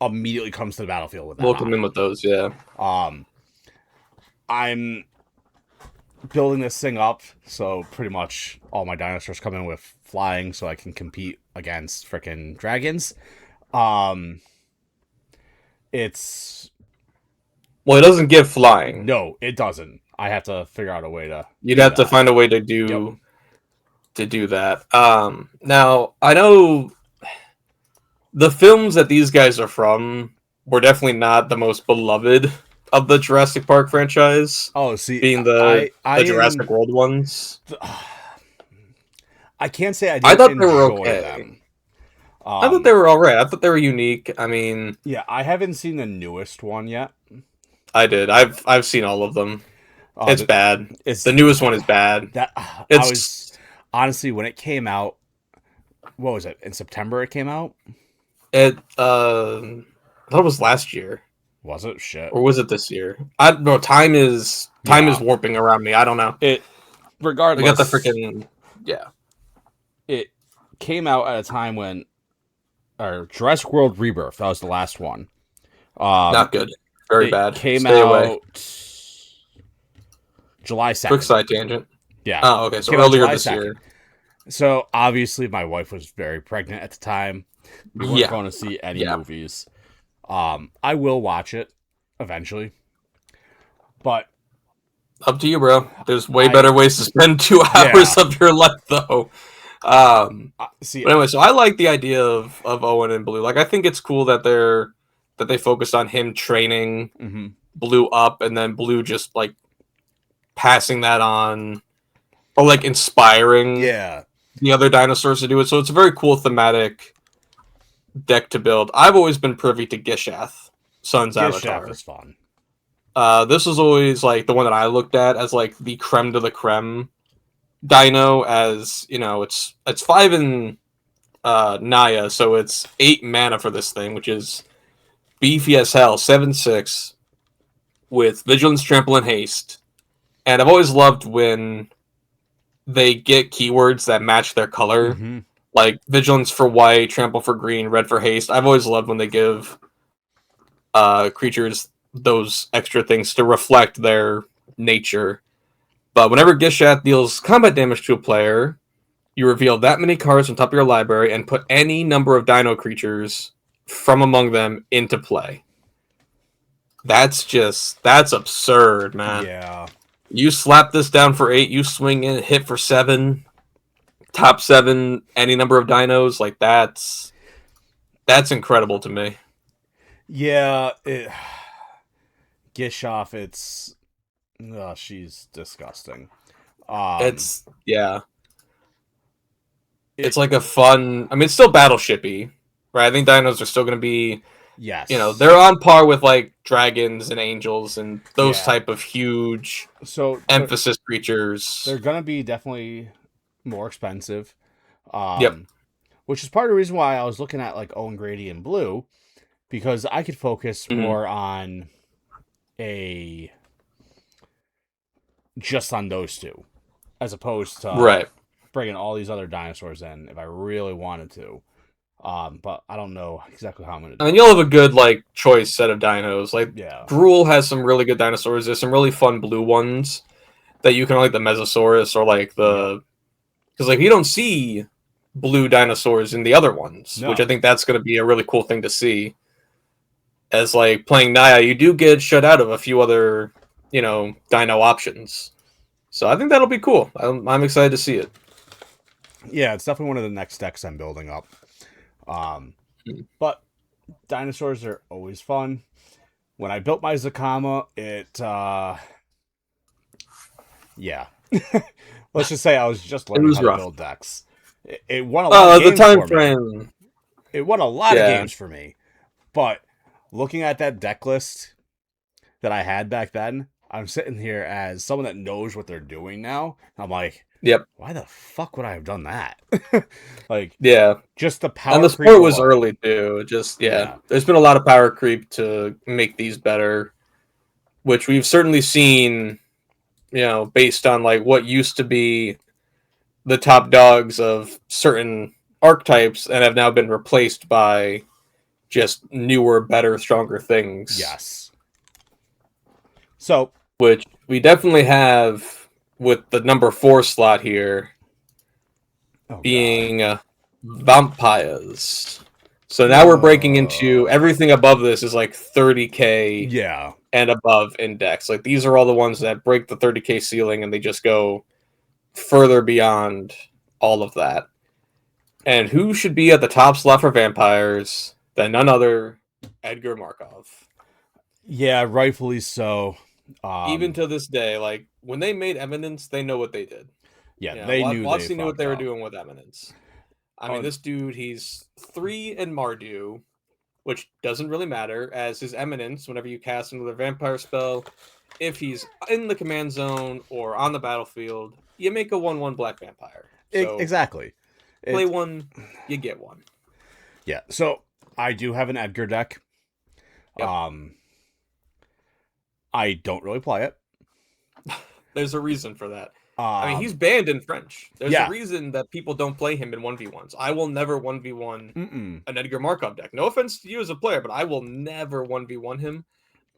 immediately comes to the battlefield with that. Welcome in with those, yeah. I'm building this thing up, so pretty much all my dinosaurs come in with flying, so I can compete against freaking dragons. It doesn't give flying. No, it doesn't. I have to figure out a way to. You'd have to find a way to do that. Now I know the films that these guys are from were definitely not the most beloved of the Jurassic Park franchise. Oh, see, being the Jurassic World ones. I can't say I thought they were okay. Them. I thought they were all right. I thought they were unique. I mean, yeah, I haven't seen the newest one yet. I did. I've seen all of them. It's bad. It's The newest one is bad. that I was It's honestly when it came out. What was it in September? It came out. it. I thought it was last year, Was it shit? or was it this year? I don't know. Time is warping around me. I don't know. It We got regardless. the freaking It came out at a time when, or Jurassic World Rebirth. That was the last one. Not good. Very it bad. Came Stay away. out July 2nd. Quick side tangent. Yeah. Oh, okay. So Came out earlier July this 2nd. year. So obviously my wife was very pregnant at the time. We weren't going to see any movies. I will watch it eventually, but up to you, bro. There's way better ways to spend 2 hours of your life, though. See, but anyway, so I like the idea of Owen and Blue. Like, I think it's cool that they focused on him training Blue up, and then Blue just like passing that on, or like inspiring the other dinosaurs to do it. So it's a very cool thematic deck to build. I've always been privy to Gishath, Sun's Avatar. Gishath is fun. This was always like the one that I looked at as like the creme de la creme dino, as you know, it's 5 in Naya, so it's 8 mana for this thing, which is beefy as hell, 7/6 with vigilance, trample, and haste. And I've always loved when they get keywords that match their color, like vigilance for white, trample for green, red for haste. I've always loved when they give creatures those extra things to reflect their nature. But whenever Gishath deals combat damage to a player, you reveal that many cards on top of your library and put any number of dino creatures from among them into play. That's absurd, man. Yeah. You slap this down for 8, you swing in, hit for 7, top 7, any number of dinos, like that's incredible to me. Yeah, Gishath, she's disgusting. It's like a fun. I mean, it's still battleshipy, right? I think dinos are still going to be, they're on par with like dragons and angels and those type of huge emphasis creatures. They're going to be definitely more expensive. Which is part of the reason why I was looking at like Owen Grady and Blue, because I could focus more on just on those two, as opposed to bringing all these other dinosaurs in if I really wanted to. But I don't know exactly how I'm going to do it. And you'll have a good like choice set of dinos. Like Gruul has some really good dinosaurs. There's some really fun blue ones that you can like the Mesosaurus or like the, because like you don't see blue dinosaurs in the other ones, which I think that's going to be a really cool thing to see. As like playing Naya, you do get shut out of a few other, dino options. So I think that'll be cool. I'm excited to see it. Yeah, it's definitely one of the next decks I'm building up. But dinosaurs are always fun. When I built my Zakama, let's just say I was just learning how to build decks. It won a lot of games time for frame. me. It won a lot of games for me. But looking at that deck list that I had back then, I'm sitting here as someone that knows what they're doing now. I'm like, why the fuck would I have done that? Just the power. And the sport was early too. There's been a lot of power creep to make these better, which we've certainly seen, based on like what used to be the top dogs of certain archetypes and have now been replaced by just newer, better, stronger things. Yes. So, which we definitely have with the number 4 slot here being vampires. So now we're breaking into everything above this is like 30k and above index. Like these are all the ones that break the 30k ceiling and they just go further beyond all of that. And who should be at the top slot for vampires than none other Edgar Markov? Yeah, rightfully so. Even to this day, like when they made Eminence, they know what they did. Yeah, they knew. Watsy knew what they were doing with Eminence. I mean, this dude, he's 3 in Mardu. which doesn't really matter, as his eminence, whenever you cast another vampire spell, if he's in the command zone or on the battlefield, you make a 1/1 black vampire. So Exactly. play It, one, you get one. yeah. So I do have an Edgar deck. Yep. I don't really play it. There's a reason for that. I mean, he's banned in French. There's a reason that people don't play him in 1v1s. I will never 1v1 an Edgar Markov deck. No offense to you as a player, but I will never 1v1 him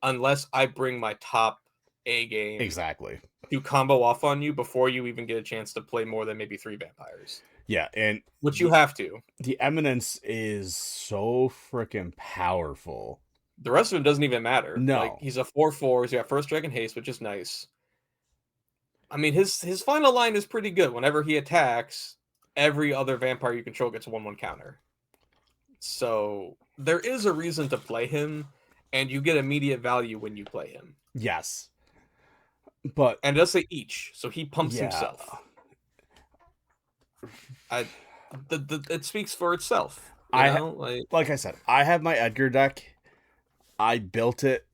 unless I bring my top A game Exactly. to combo off on you before you even get a chance to play more than maybe 3 vampires. Yeah, and which you have to. The Eminence is so freaking powerful. The rest of it doesn't even matter. No. Like, he's a 4/4. He's got first strike and haste, which is nice. I mean, his final line is pretty good. Whenever he attacks, every other vampire you control gets a 1/1 counter. So there is a reason to play him, and you get immediate value when you play him. Yes. But and it does say each, so he pumps himself. It speaks for itself. Like I said, I have my Edgar deck. I built it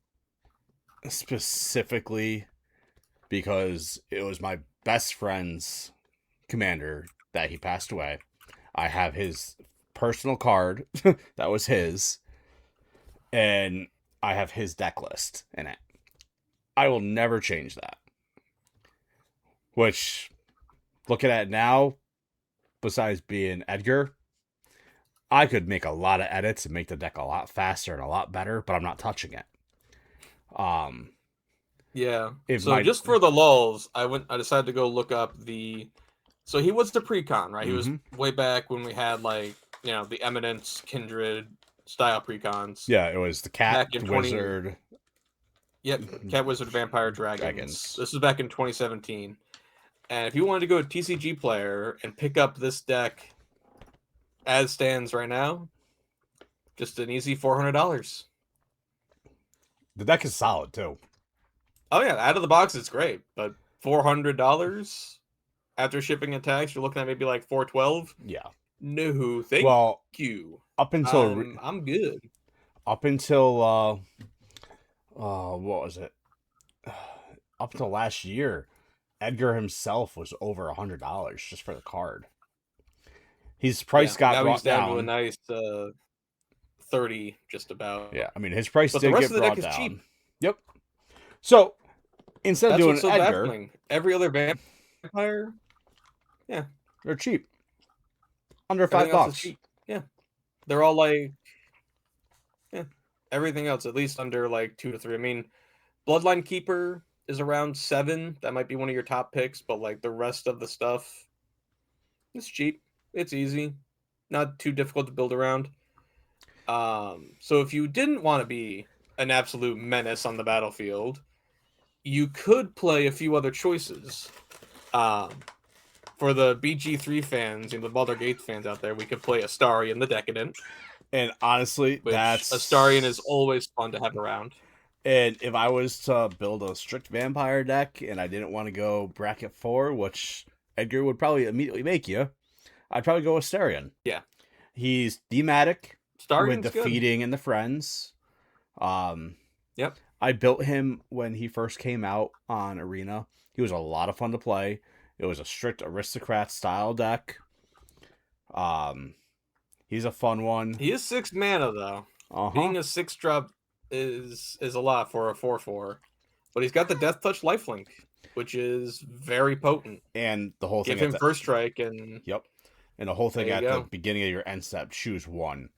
specifically because it was my best friend's commander that he passed away. I have his personal card that was his, and I have his deck list in it. I will never change that. Which, looking at it now, besides being Edgar, I could make a lot of edits and make the deck a lot faster and a lot better, but I'm not touching it. Yeah. So just for the lulz, I decided to go look up so he was the precon, right? He was way back when we had the Eminence, Kindred style precons. Yeah, it was the Cat, Wizard. Yep, Cat, Wizard, Vampire, Dragons. This was back in 2017. And if you wanted to go to TCG player and pick up this deck as stands right now, just an easy $400. The deck is solid too. Oh yeah, out of the box it's great, but $400 after shipping and tax, you're looking at maybe like $412. Yeah. No, thank you. Up until I'm good. Up until what was it? Up until last year, Edgar himself was over $100 just for the card. His price got brought down to a nice 30, just about. Yeah, I mean his price but did the rest get of the brought deck is down. cheap. Yep. So instead of doing Edgar, baffling. Every other vampire, yeah, they're cheap, under $5. Yeah, they're all everything else at least under like 2 to 3. I mean, Bloodline Keeper is around 7. That might be one of your top picks, but like the rest of the stuff, it's cheap. It's easy, not too difficult to build around. So if you didn't want to be an absolute menace on the battlefield, you could play a few other choices. For the BG3 fans and the Baldur's Gate fans out there, we could play Astarion the Decadent. And honestly, Astarion is always fun to have around. And if I was to build a strict vampire deck and I didn't want to go bracket 4, which Edgar would probably immediately make you, I'd probably go Astarion. Yeah. He's thematic Astarion's with the feeding and the friends. Yep. I built him when he first came out on Arena. He was a lot of fun to play. It was a strict aristocrat style deck. He's a fun one. He is 6 mana though. Being a 6-drop is a lot for a 4/4. But he's got the Death Touch lifelink, which is very potent. And the whole thing give him first strike and and the whole thing at the beginning of your end step, choose one.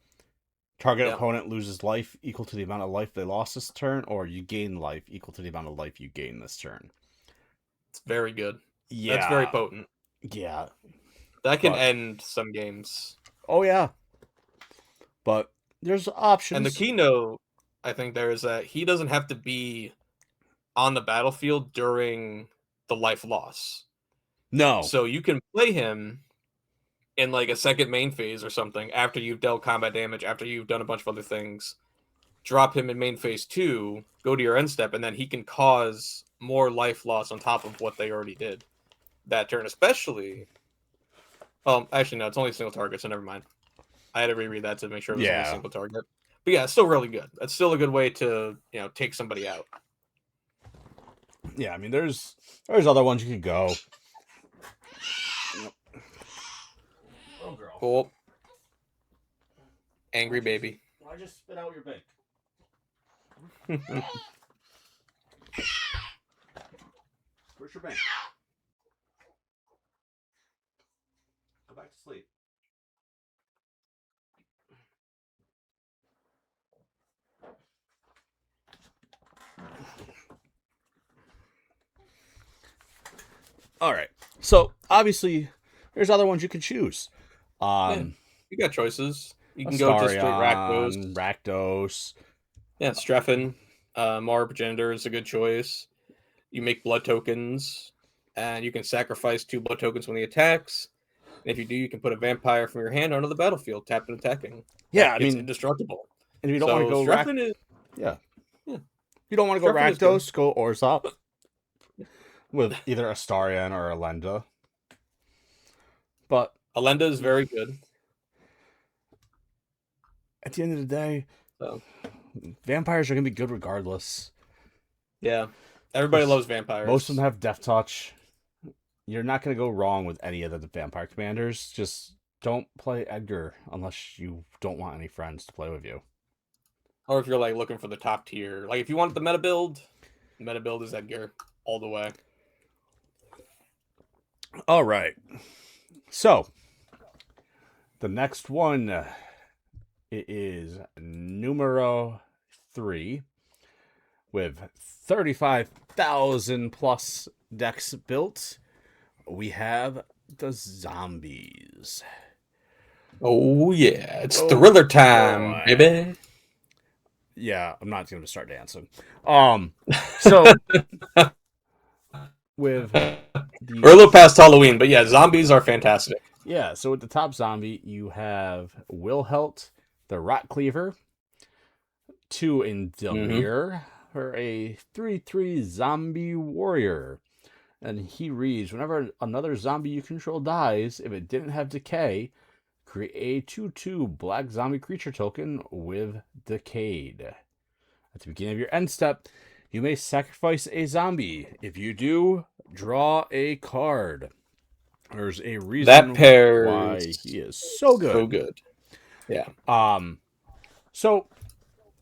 Target opponent loses life equal to the amount of life they lost this turn, or you gain life equal to the amount of life you gain this turn. It's very good. Yeah. That's very potent. Yeah. That can end some games. Oh, yeah. But there's options. And the keynote, I think, there is that he doesn't have to be on the battlefield during the life loss. No. So you can play him in like a second main phase or something after you've dealt combat damage, after you've done a bunch of other things. Drop him in main phase 2, go to your end step, and then he can cause more life loss on top of what they already did that turn, especially. Actually, no, it's only single target, so never mind. I had to reread that to make sure it was only single target. But yeah, it's still really good. That's still a good way to take somebody out. Yeah, I mean, there's other ones you could go. Oh, girl. Cool. Angry baby. I just spit out your bank. Where's your bank? Go back to sleep. All right. So obviously, there's other ones you can choose. You got choices. You can go to straight Rakdos. Rakdos. Yeah, Streffen. Mara Progenitor is a good choice. You make blood tokens, and you can sacrifice 2 blood tokens when he attacks. And if you do, you can put a vampire from your hand onto the battlefield, tapped and attacking. Yeah, it's indestructible. And if you don't want to go Streffen yeah. You don't want to go Rakdos, go Orzhov with either Astarion or Elenda. But Elenda is very good. At the end of the day, vampires are going to be good regardless. Yeah. Everybody loves vampires. Most of them have Death Touch. You're not going to go wrong with any of the vampire commanders. Just don't play Edgar unless you don't want any friends to play with you. Or if you're like looking for the top tier. Like if you want the meta build is Edgar all the way. All right. So, the next one it is numero 3 with 35,000 plus decks built. We have the zombies. Oh yeah, it's thriller time, boy. baby. Yeah, I'm not going to start dancing. So with we're a little past Halloween, but yeah, zombies are fantastic. Yeah, so with the top zombie, you have Wilhelt, the Rot Cleaver, 2 in Demir, for a 3/3 zombie warrior. And he reads, whenever another zombie you control dies, if it didn't have decay, create a 2/2 black zombie creature token with Decayed. At the beginning of your end step, you may sacrifice a zombie. If you do, draw a card. There's a reason that pairs why he is so good. So good. Yeah. So,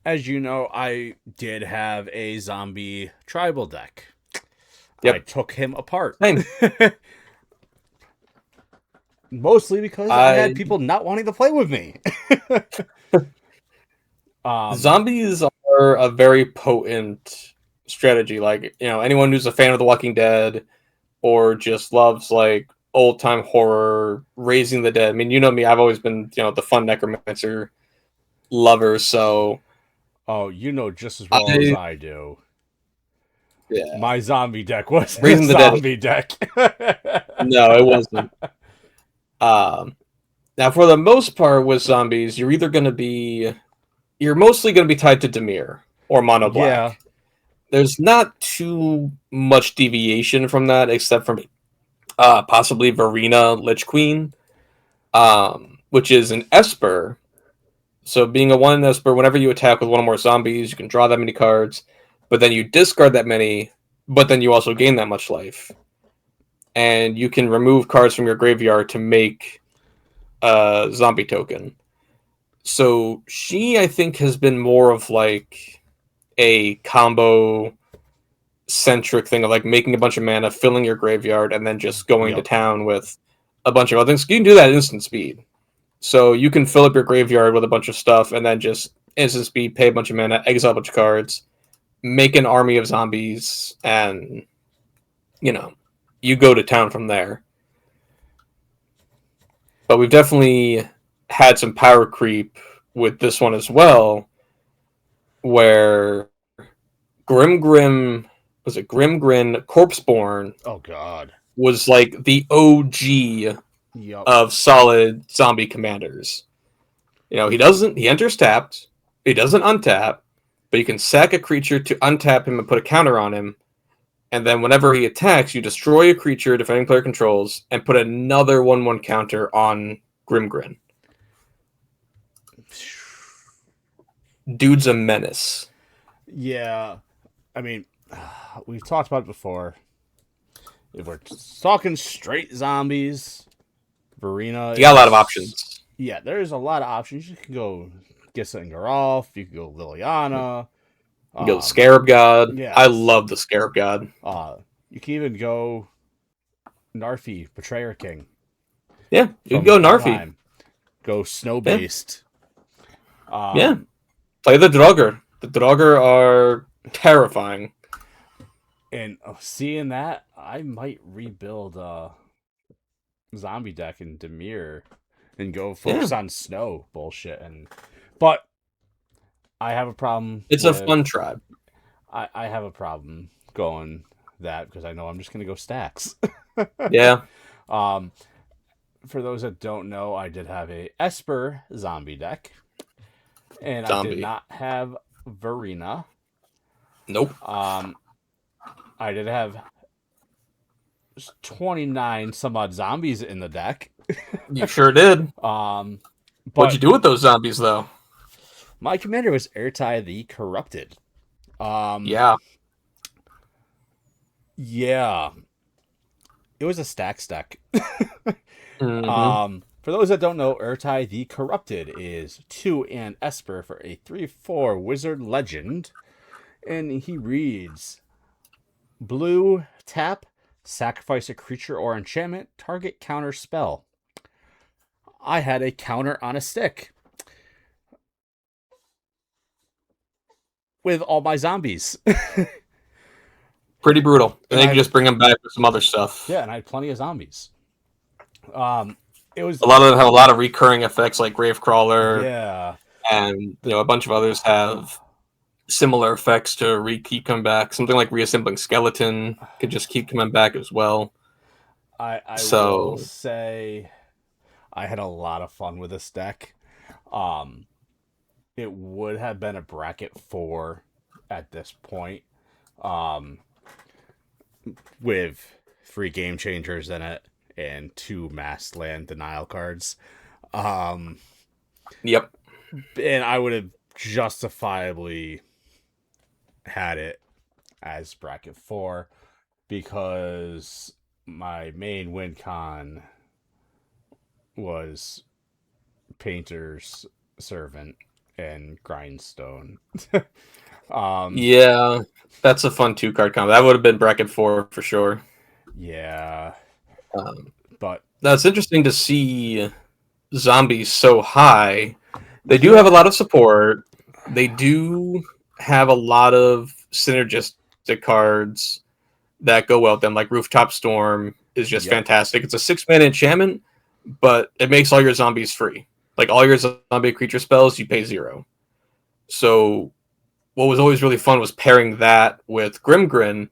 as you know, I did have a zombie tribal deck. Yep. I took him apart. Mostly because I had people not wanting to play with me. Zombies are a very potent strategy. Like, anyone who's a fan of The Walking Dead or just loves like old-time horror, Raising the Dead. I mean, you know me, I've always been, the fun necromancer lover, so... Oh, you know just as well as I do. Yeah. My zombie deck was Raising a zombie deck. No, it wasn't. Now, for the most part with zombies, you're mostly going to be tied to Demir or Mono Black. Yeah. There's not too much deviation from that, except for possibly Verena Lich Queen, which is an Esper. So being a 1 Esper, whenever you attack with 1 or more zombies, you can draw that many cards, but then you discard that many, but then you also gain that much life. And you can remove cards from your graveyard to make a zombie token. So she, I think, has been more of like a combo centric thing of like making a bunch of mana, filling your graveyard, and then just going to town with a bunch of other things. You can do that at instant speed. So you can fill up your graveyard with a bunch of stuff and then just instant speed, pay a bunch of mana, exile a bunch of cards, make an army of zombies, and you go to town from there. But we've definitely had some power creep with this one as well, where Grim Corpseborn? Oh God, was like the OG of solid zombie commanders. He enters tapped, he doesn't untap, but you can sack a creature to untap him and put a counter on him, and then whenever he attacks, you destroy a creature defending player controls and put another 1/1 counter on Grimgrin. dude's a menace. Yeah, I mean, we've talked about it before. If we're talking straight zombies, Verena You got a lot of is. options. Yeah, there's a lot of options. You can go Gissa Garolf, you can go Liliana. You go the Scarab God. I Yes. love the Scarab God. You can even go Narfi, Betrayer King Yeah, you can from go Narfi. Helheim. Go snow Yeah, based. yeah. Um, Play the Draugr. The Draugr are terrifying. and seeing that, I might rebuild zombie deck in Demir and go Yeah, focus on snow bullshit. But I have a problem it's a with fun tribe. I have a problem going that because I know I'm just gonna go stacks. Yeah, um, for those that don't know, I did have a Esper zombie deck, and I did zombie. not have Verena. Nope. Um, I did have 29 some odd zombies in the deck. You sure did. um, What'd you but do with those zombies, though? my commander was Airtie the Corrupted. Um, Yeah. yeah, it was a stack deck. Mm-hmm. For those that don't know, Airtie the Corrupted is 2 and Esper for a 3/4 wizard legend. And he reads blue, tap, sacrifice a creature or enchantment, target counter spell. I had a counter on a stick with all my zombies. Pretty brutal. And and then I you just bring them back for some other stuff. Yeah, and I had plenty of zombies. It was A lot of them have a lot of recurring effects, like Gravecrawler, yeah. and a bunch of others have similar effects to keep coming back. Something like reassembling skeleton could just keep coming back as well. I will So say I had a lot of fun with this deck. Um it would have been a bracket 4 at this point. Um with 3 game changers in it and 2 mass land denial cards. Um yep. and I would have justifiably had it as bracket 4 because my main win con was Painter's Servant and Grindstone. um, Yeah, that's a fun 2-card combo. That would have been bracket 4 for sure. yeah, Um, but that's interesting to see zombies so high. They do yeah, have a lot of support. They do have a lot of synergistic cards that go well with them, like Rooftop Storm is just yep, fantastic. It's a 6-mana enchantment, but it makes all your zombies free. Like all your zombie creature spells, you pay 0. So what was always really fun was pairing that with Grimgrin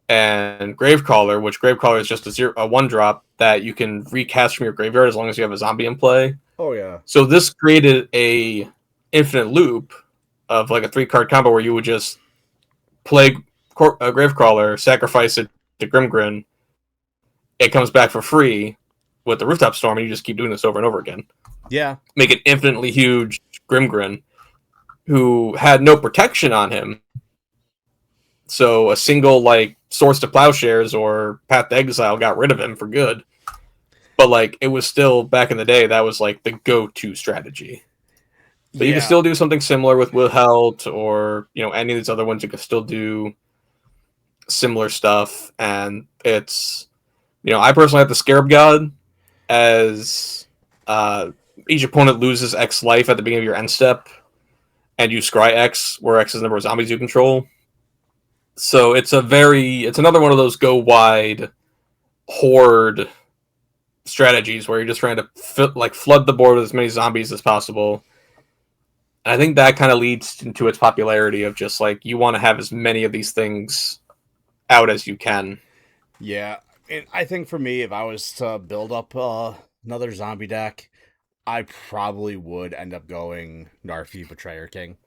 and Gravecaller, which Gravecaller is just a 1-drop that you can recast from your graveyard as long as you have a zombie in play. oh yeah, So this created a infinite loop of like a 3-card combo where you would just play a Gravecrawler, sacrifice it to Grimgrin, it comes back for free with the Rooftop Storm, and you just keep doing this over and over again. yeah, Make an infinitely huge Grimgrin who had no protection on him. So a single like Source to Plowshares or Path to Exile got rid of him for good. But like it was still back in the day, that was like the go-to strategy. But you can yeah, still do something similar with Wilhelt or any of these other ones. You can still do similar stuff, and it's I personally have the Scarab God as each opponent loses X life at the beginning of your end step, and you scry X, where X is the number of zombies you control. So it's another one of those go wide horde strategies where you're just trying to flood the board with as many zombies as possible. And I think that kind of leads into its popularity of just like you want to have as many of these things out as you can. yeah. And I think for me, if I was to build up another zombie deck, I probably would end up going Narfi Betrayer King.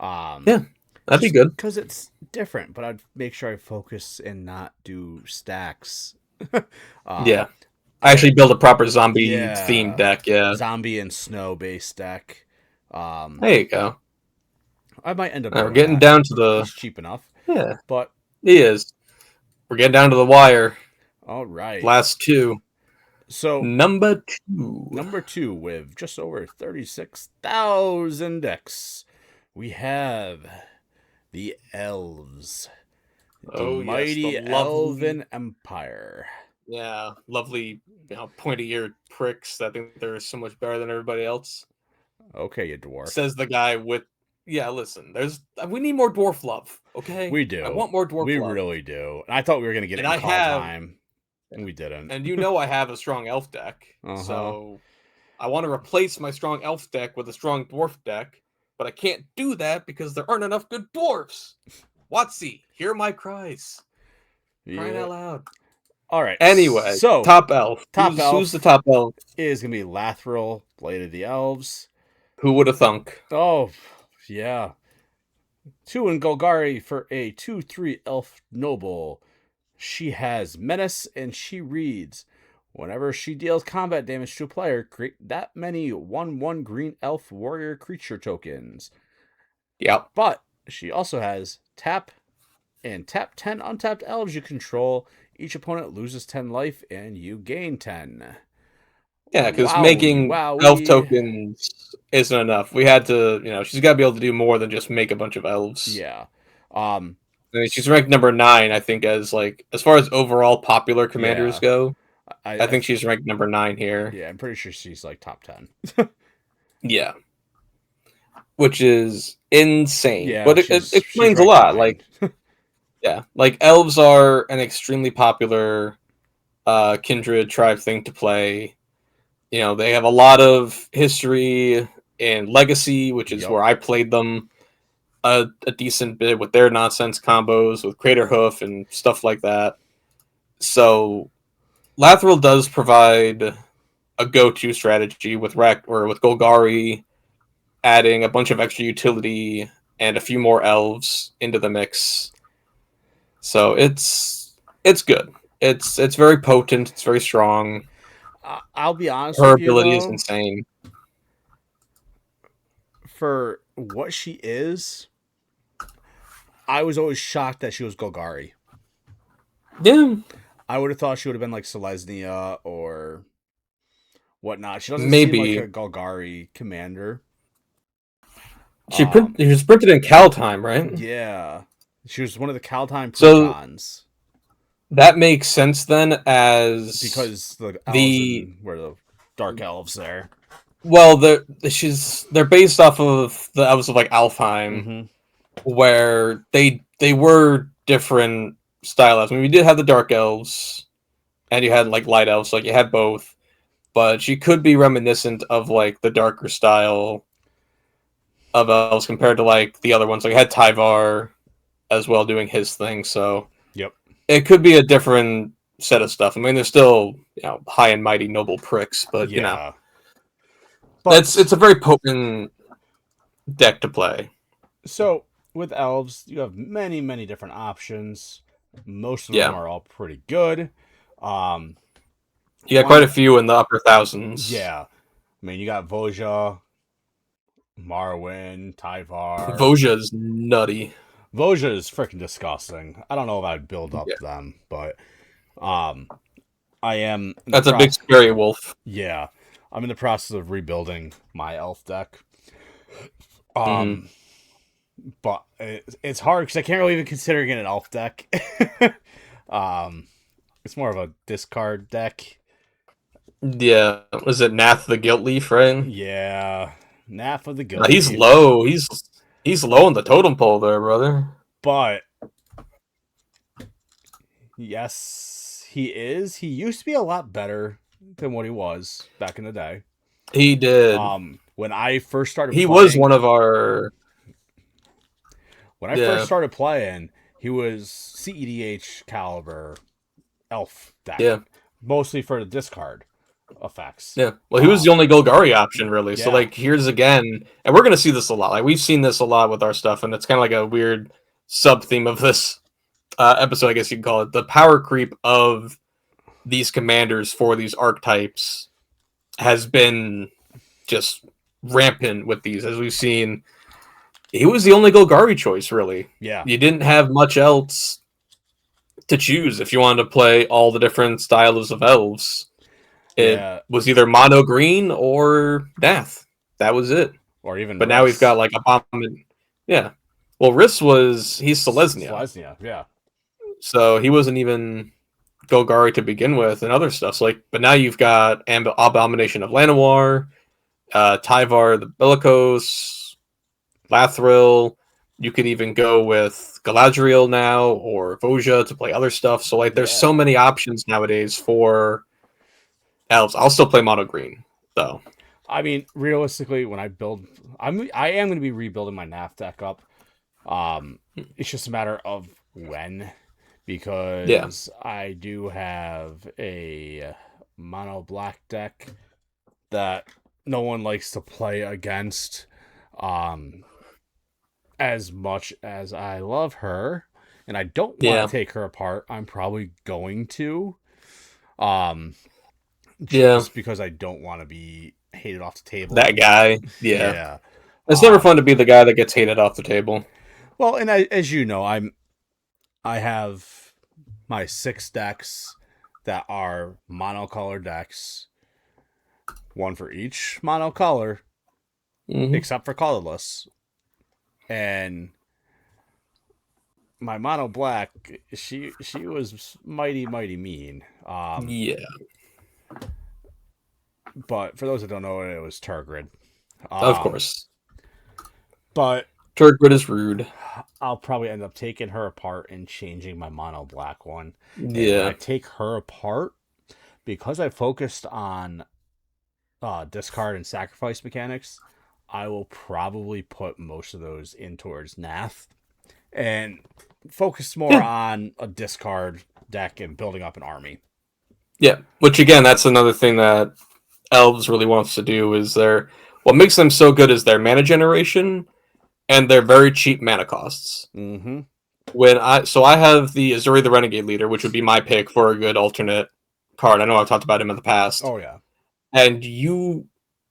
Um, Yeah, that'd be just good. because it's different, but I'd make sure I focus and not do stacks. Yeah, um, I actually built a proper zombie themed yeah, deck. Yeah, zombie and snow based deck. Um, there you go. I might end up We're doing getting that. down to the He's cheap enough. yeah. But He is. We're getting down to the wire. all right. Last two. So Number 2. number 2 with just over 36,000 decks, we have the Elves. The Oh yes, the mighty lovely, Elven Empire. lovely, pointy-eared pricks that think they're so much better than everybody else. Okay, you dwarf. Says the guy with. Yeah, listen. We need more dwarf love. Okay, We do. I want more dwarf we love. really do. I thought we were going to get And it in I call have, time, and we didn't. and I have a strong elf deck, so I want to replace my strong elf deck with a strong dwarf deck, but I can't do that because there aren't enough good dwarfs. Watsy, hear my cries. Crying out loud. All right. Anyway, so top elf. Top elf who's the top elf? is going to be Lathril, Blade of the Elves. Who would have thunk? Oh, yeah. 2 in Golgari for a 2/3 elf noble. She has menace and she reads, whenever she deals combat damage to a player, create that many 1/1 green elf warrior creature tokens. Yep. But she also has tap 10 untapped elves you control. Each opponent loses 10 life and you gain 10. Yeah, because making elf tokens isn't enough. We had to, she's got to be able to do more than just make a bunch of elves. Yeah. I mean, she's ranked number 9, I think, as far as overall popular commanders go. I think she's ranked number 9 here. Yeah, I'm pretty sure she's like top 10. Yeah. Which is insane. Yeah, but it explains a lot. Elves are an extremely popular kindred tribe thing to play. They have a lot of history and legacy, which is where I played them a decent bit with their nonsense combos with Crater Hoof and stuff like that. So Lathril does provide a go-to strategy with with Golgari adding a bunch of extra utility and a few more elves into the mix. So it's good. It's very potent. It's very strong. I'll be honest Her with you, ability though, is insane. For what she is, I was always shocked that she was Golgari. Yeah. I would have thought she would have been like Selesnya or whatnot. She doesn't seem like a Golgari commander. She was printed in Kaldheim, right? Yeah. She was one of the Kaldheim Protons. That makes sense then, because the elves were the dark elves there. Well, they're based off of the elves of Alfheim, where they were different style elves. I mean, we did have the dark elves, and you had light elves, so you had both. But she could be reminiscent of the darker style of elves compared to the other ones. You had Tyvar as well doing his thing, so it could be a different set of stuff. I mean, they're still high and mighty noble pricks, but but it's a very potent deck to play. So with elves, you have many different options. Most of them are all pretty good. You got quite a few in the upper thousands. Yeah, I mean, you got Voja, Marwyn, Tyvar. Voja is nutty. Voja is freaking disgusting. I don't know if I'd build up them, but I am. That's a big scary wolf. Yeah, I'm in the process of rebuilding my elf deck. But it's hard because I can't really even consider it an elf deck. It's more of a discard deck. Yeah, was it Nath the Guilt Leaf, right? Yeah, Nath of the Guilt Leaf. He's low. He's low on the totem pole there, brother. But yes, he is. He used to be a lot better than what he was back in the day. He did. When I first started playing, was one of our... When I first started playing, he was CEDH caliber elf deck. Yeah. Mostly for the discard effects. Yeah. Well, he was the only Golgari option, really. Yeah. So, here's again... And we're going to see this a lot. We've seen this a lot with our stuff, and it's kind of like a weird sub-theme of this episode, I guess you can call it. The power creep of these commanders for these archetypes has been just rampant with these, as we've seen he was the only Golgari choice, really. Yeah. You didn't have much else to choose if you wanted to play all the different styles of elves. It Yeah. was either mono green or Nath. That was it. Or even But now we've Riss. got like Abomin. Yeah. Well, he's Selesnya. Selesnya, yeah. So he wasn't even Golgari to begin with and other stuff. So like, but now you've got Abomination of Llanowar, Tyvar the Bellicose, Lathril. You could even go with Galadriel now or Voja to play other stuff. So like, there's so Yeah. many options nowadays for elves. I'll still play mono green though. I mean, realistically, when I build, I am going to be rebuilding my NAF deck up. It's just a matter of when, Yeah. because I do have a mono black deck that no one likes to play against. As much as I love her, and I don't want Yeah. to take her apart, I'm probably going to. Um, Yeah. just because I don't want to be hated off the table. That guy. Yeah. Yeah. It's never fun to be the guy that gets hated off the table. Well, and as you know, I have my 6 decks that are monocolor decks, one for each monocolor, except for colorless. And my mono black, she was mighty mean. Yeah. But for those that don't know, it was Turgrid. Of course. But Turgrid is rude. I'll probably end up taking her apart and changing my mono black one. Yeah. And when I take her apart, because I focused on discard and sacrifice mechanics, I will probably put most of those in towards Nath and focus more on a discard deck and building up an army. Yeah, which again, that's another thing that Elves really wants to do is what makes them so good is their mana generation and their very cheap mana costs. Mm-hmm. I have the Azuri the Renegade Leader, which would be my pick for a good alternate card. I know I've talked about him in the past. Oh yeah. And you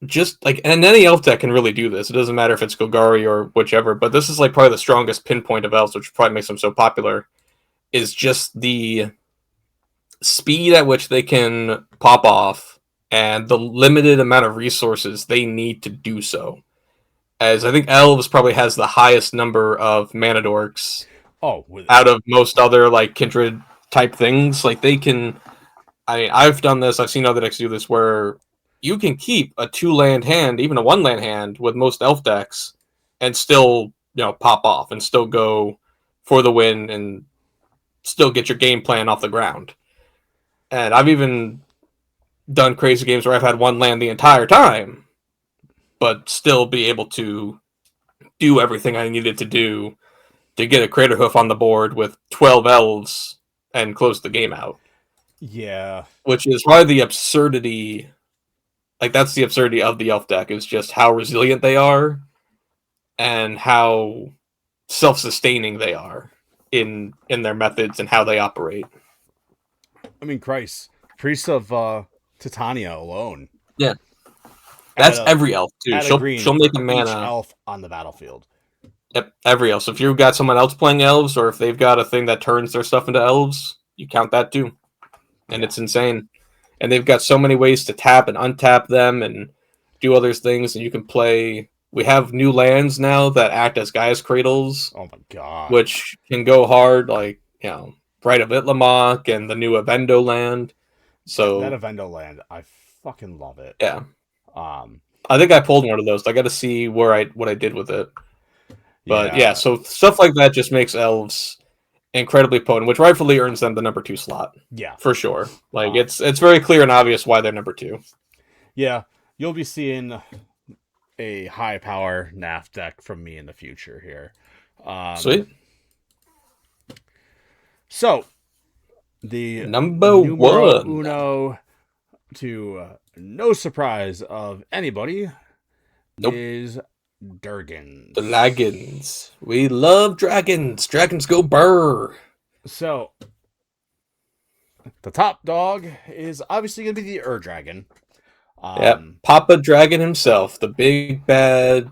just like, and any elf deck can really do this. It doesn't matter if it's Golgari or whichever, but this is like probably the strongest pinpoint of elves, which probably makes them so popular, is just the speed at which they can pop off and the limited amount of resources they need to do so. As I think Elves probably has the highest number of mana dorks out of most other like kindred type things. Like they can, I've done this, I've seen other decks do this where you can keep a 2-land hand, even a 1-land hand with most elf decks and still, pop off and still go for the win and still get your game plan off the ground. And I've even done crazy games where I've had 1 land the entire time, but still be able to do everything I needed to do to get a Crater Hoof on the board with 12 elves and close the game out. Yeah. Which is probably the absurdity. Like, that's the absurdity of the elf deck, is just how resilient they are and how self-sustaining they are in their methods and how they operate. I mean, Christ. Priest of Titania alone. Yeah. That's every elf, too. She'll make a mana. Each elf on the battlefield. Yep, every elf. So if you've got someone else playing elves, or if they've got a thing that turns their stuff into elves, you count that too. And it's insane. And they've got so many ways to tap and untap them and do other things. And you can play. We have new lands now that act as Gaia's Cradles. Oh my god. Which can go hard, like, Bright of Itlamok and the new Avendo land. So that Avendo land, I fucking love it. Yeah. I think I pulled one of those. I got to see what I did with it. But yeah, so stuff like that just makes elves incredibly potent, which rightfully earns them the number 2 slot. Yeah, for sure. Like it's very clear and obvious why they're number 2. Yeah, you'll be seeing a high power NAF deck from me in the future here. Sweet. So the number numero 1 uno, to no surprise of anybody, is Dragons. Dragons. We love dragons. Dragons go burr. So the top dog is obviously going to be the Dragon. Yep, Papa Dragon himself, the big bad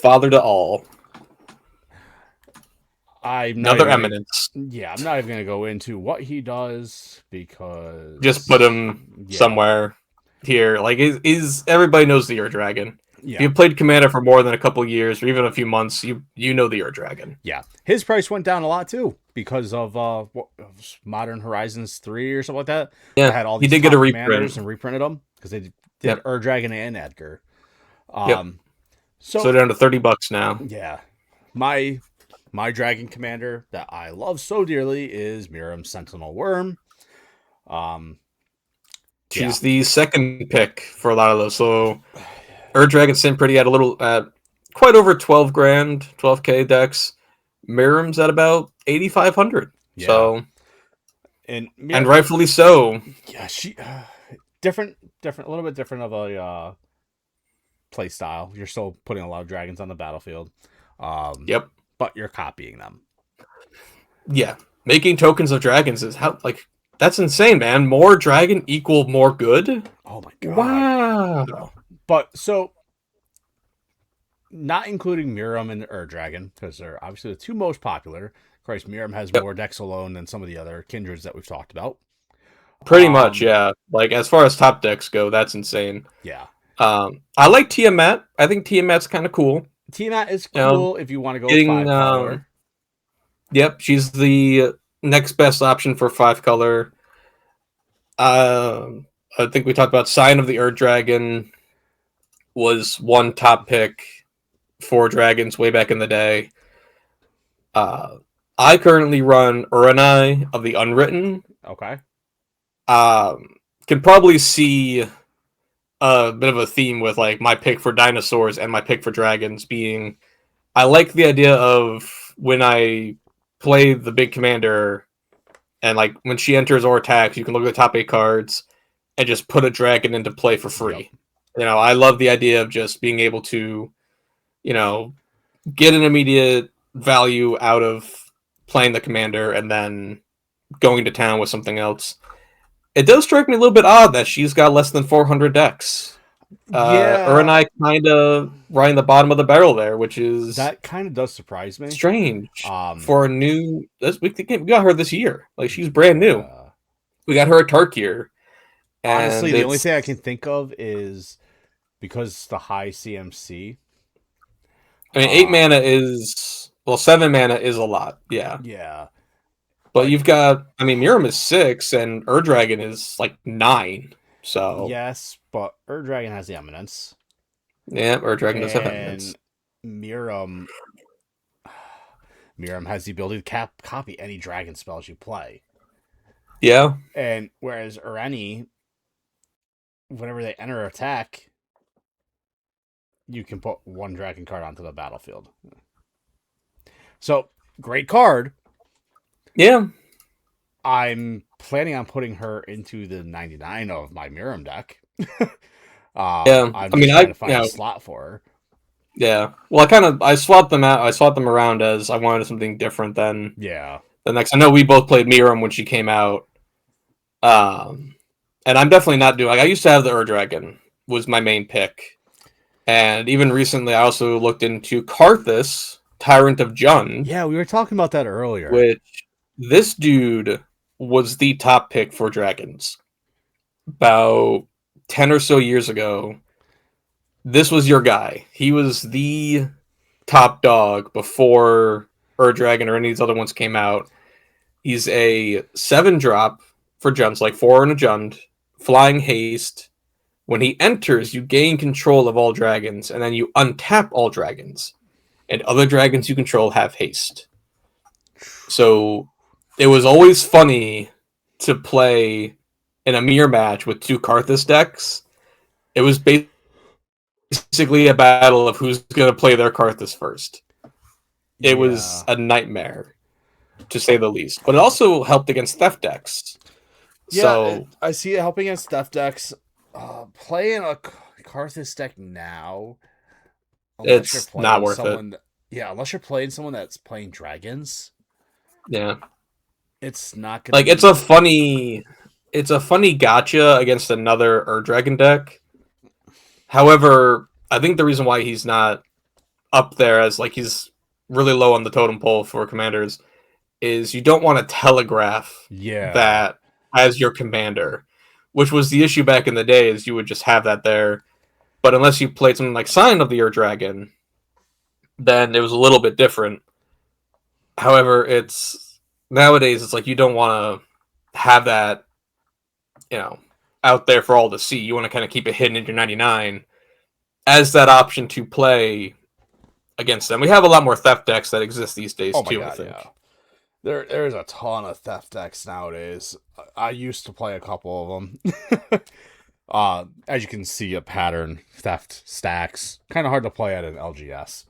father to all. I'm not Another even gonna, eminence. yeah, I'm not even gonna go into what he does because Just put him yeah, somewhere here. Like, is everybody knows the Ur Dragon? If yeah, you played Commander for more than a couple years or even a few months, you know the Ur Dragon. yeah. His price went down a lot too because of Modern Horizons 3 or something like that. Yeah, That had all he these did get a top reprint. commanders and reprinted them because they did Yep, Ur Dragon and Edgar. yep. Um, So so down to $30 now. yeah, my my dragon commander that I love so dearly is Miram Sentinel Worm. Um, yeah, She's the second pick for a lot of those. So Ur Dragon Sin Pretty at a little at quite over 12 grand, 12K decks. Miram's at about 8,500. yeah, So and and Mir, rightfully so. yeah, she different, a little bit different of a play style. You're still putting a lot of dragons on the battlefield, um, Yep. but you're copying them. Yeah. Making tokens of dragons is how like that's insane, man. More dragon equal more good. Oh my god! Wow. But so not including Miram and Ur Dragon because they're obviously the two most popular. Of course, Miram has Yep. more decks alone than some of the other kindreds that we've talked about. Pretty much, yeah. Like as far as top decks go, that's insane. Yeah. I like Tiamat. I think Tiamat's kind of cool. Tiamat is You know, cool if you want to go getting 5 color. yep, she's the next best option for 5 color. I think we talked about Sign of the Ur Dragon was one top pick for dragons way back in the day. I currently run Uranai of the Unwritten. Okay. Can probably see a bit of a theme with like my pick for dinosaurs and my pick for dragons being I like the idea of when I play the big commander and like when she enters or attacks, you can look at the top 8 cards and just put a dragon into play for free. Yep. You know, I love the idea of just being able to, you know, get an immediate value out of playing the commander and then going to town with something else. It does strike me a little bit odd that she's got less than 400 decks. Yeah. Uranai kind of right in the bottom of the barrel there, which is That kind of does surprise me. strange Um, for a new. We got her this year. Like she's brand new. yeah. We got her a Tarkir, Honestly, and the only it's thing I can think of is because it's the high CMC. I mean 8 mana is 7 mana is a lot, yeah. Yeah. But But you've got Miram is 6 and Ur Dragon is like 9. So yes, but Ur Dragon has the eminence. yeah, Ur Dragon does have eminence. And Miram Miram has the ability to copy any dragon spells you play. Yeah. And whereas Urani, whenever they enter attack, you can put one dragon card onto the battlefield. So, great card. Yeah. I'm planning on putting her into the 99 of my Miram deck. Yeah. I'm just trying to find you know, a slot for her. yeah. Well, I swapped them out. I swapped them around as I wanted something different than Yeah. the next. I know we both played Miram when she came out. And I'm definitely not doing. Like, I used to have the Ur Dragon was my main pick, and even recently I also looked into Karthus, Tyrant of Jund. Yeah, we were talking about that earlier. Which this dude was the top pick for dragons about 10 or so years ago. This was your guy. He was the top dog before Ur Dragon or any of these other ones came out. He's a 7-drop for Junds, like 4 and a Jund, flying haste. When he enters, you gain control of all dragons, and then you untap all dragons. And other dragons you control have haste. So it was always funny to play in a mirror match with 2 Karthus decks. It was basically a battle of who's going to play their Karthus first. It was a nightmare, to say the least. But it also helped against theft decks. Yeah, so I see it helping against theft decks. Playing a Karthus deck now, unless you're it's playing not worth someone it. Yeah, unless you're playing someone that's playing dragons. Yeah. It's not gonna like it's a funny gotcha against another Ur Dragon deck. However, I think the reason why he's not up there as like he's really low on the totem pole for commanders is you don't want to telegraph Yeah. that as your commander, which was the issue back in the day. Is you would just have that there, but unless you played something like Sign of the Ur Dragon, then it was a little bit different. However, it's nowadays it's like you don't want to have that, out there for all to see. You want to kind of keep it hidden in your 99 as that option to play against them. We have a lot more theft decks that exist these days Oh my too, god, I think. yeah. There's a ton of theft decks nowadays. I used to play a couple of them. As you can see, a pattern theft stacks kind of hard to play at an LGS.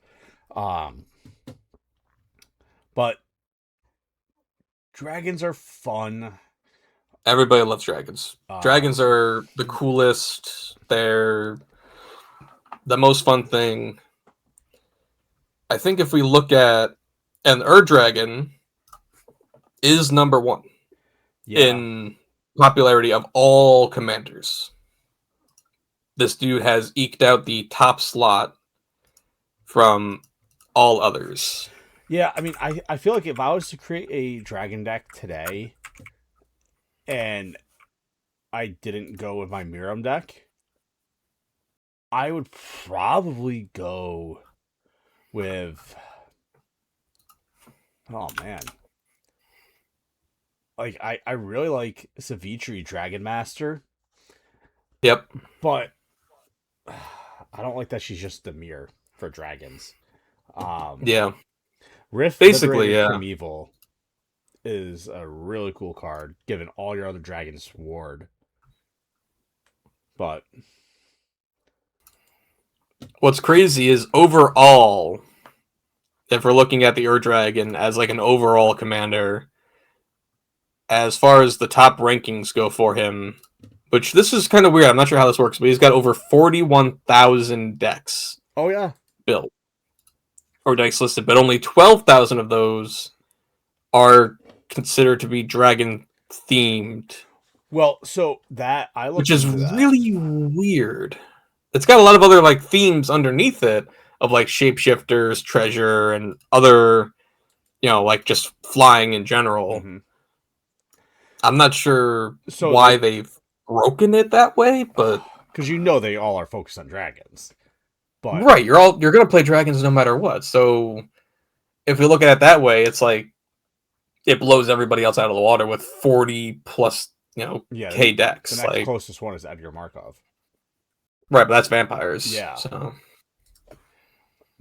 But dragons are fun. Everybody loves dragons. Dragons are the coolest. They're the most fun thing. I think if we look at an Ur Dragon is number one in popularity of all commanders. This dude has eked out the top slot from all others. Yeah, I mean, I feel like if I was to create a dragon deck today and I didn't go with my Miram deck, I would probably go with... Oh, man. Like, I really like Savitri Dragon Master. Yep. But I don't like that she's just a mirror for dragons. Yeah. Rift Basically, Liberated yeah. Primeval is a really cool card, given all your other dragons ward. But what's crazy is overall, if we're looking at the Ur Dragon as like an overall commander, as far as the top rankings go for him, which this is kind of weird. I'm not sure how this works, but he's got over 41,000 decks. Oh yeah, built or decks listed, but only 12,000 of those are considered to be dragon themed. Well, so that I looked which is into that. really weird. It's got a lot of other like themes underneath it of like shapeshifters, treasure, and other, like just flying in general. Mm-hmm. I'm not sure why they've broken it that way, but because they all are focused on dragons. But right, you're gonna play dragons no matter what. So if we look at it that way, it's like it blows everybody else out of the water with 40 plus, K decks. The next closest one is Edgar Markov. Right, but that's vampires. Yeah. So,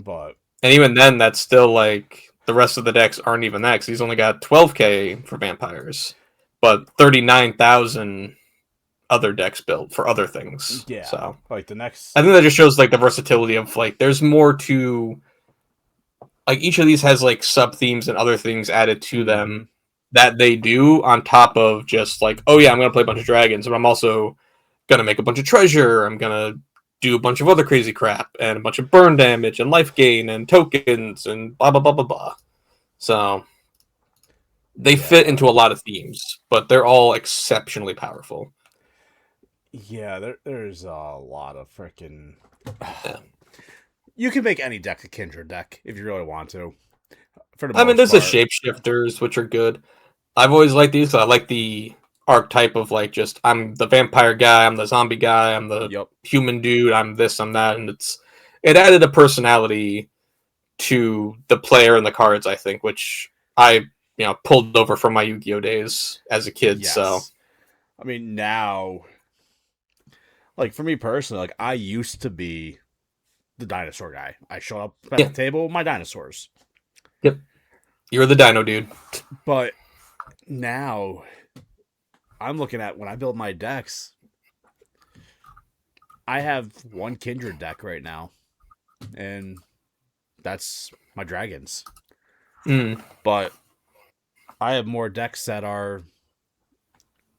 and even then, that's still like the rest of the decks aren't even that. Cause he's only got 12K for vampires, but 39,000 other decks built for other things. Yeah. So like the next, I think that just shows like the versatility of like there's more to. Like each of these has like sub themes and other things added to them that they do on top of just like, oh yeah, I'm gonna play a bunch of dragons, but I'm also gonna make a bunch of treasure. I'm gonna do a bunch of other crazy crap and a bunch of burn damage and life gain and tokens and blah blah blah blah blah. So they fit into a lot of themes, but they're all exceptionally powerful. Yeah, there's a lot of freaking. You can make any deck a Kindred deck if you really want to. There's the shapeshifters, which are good. I've always liked these. I like the archetype of like just I'm the vampire guy, I'm the zombie guy, I'm the human dude, I'm this, I'm that, and it added a personality to the player and the cards, I think, which I pulled over from my Yu-Gi-Oh days as a kid. Yes. So I mean now, like for me personally, like I used to be the dinosaur guy. I showed up at the table with my dinosaurs. Yep. You're the dino dude. But now I'm looking at when I build my decks, I have one Kindred deck right now. And that's my dragons. But I have more decks that are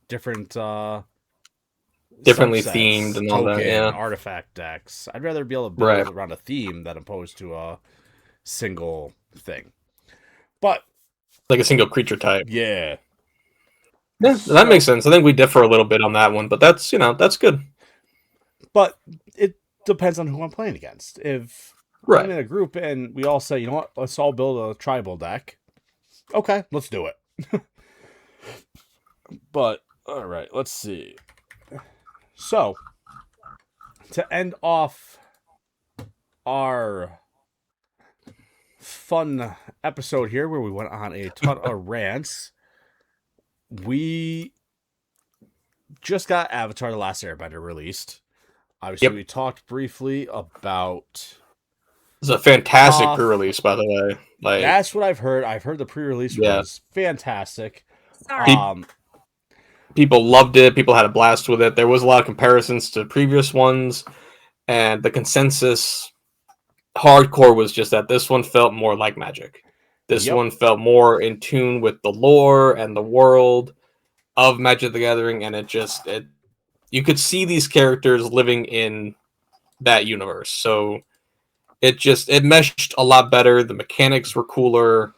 different differently themed and all that, yeah. Artifact decks. I'd rather be able to build around a theme than opposed to a single thing. But like a single creature type. Yeah. Yeah, that makes sense. I think we differ a little bit on that one, but that's good. But it depends on who I'm playing against. If I'm Right. in a group and we all say, you know what, let's all build a tribal deck. Okay, let's do it. But all right, let's see. So to end off our fun episode here, where we went on a ton of rants, we just got Avatar: The Last Airbender released. Obviously, Yep. we talked briefly about. It's a fantastic Tough. pre-release, by the way. Like, That's what I've heard. I've heard the pre-release yeah, was fantastic. Pe- Um, people loved it. People had a blast with it. There was a lot of comparisons to previous ones, and the consensus hardcore was just that this one felt more like Magic. This yep. one felt more in tune with the lore and the world of Magic the Gathering, and it you could see these characters living in that universe. So it meshed a lot better. The mechanics were cooler.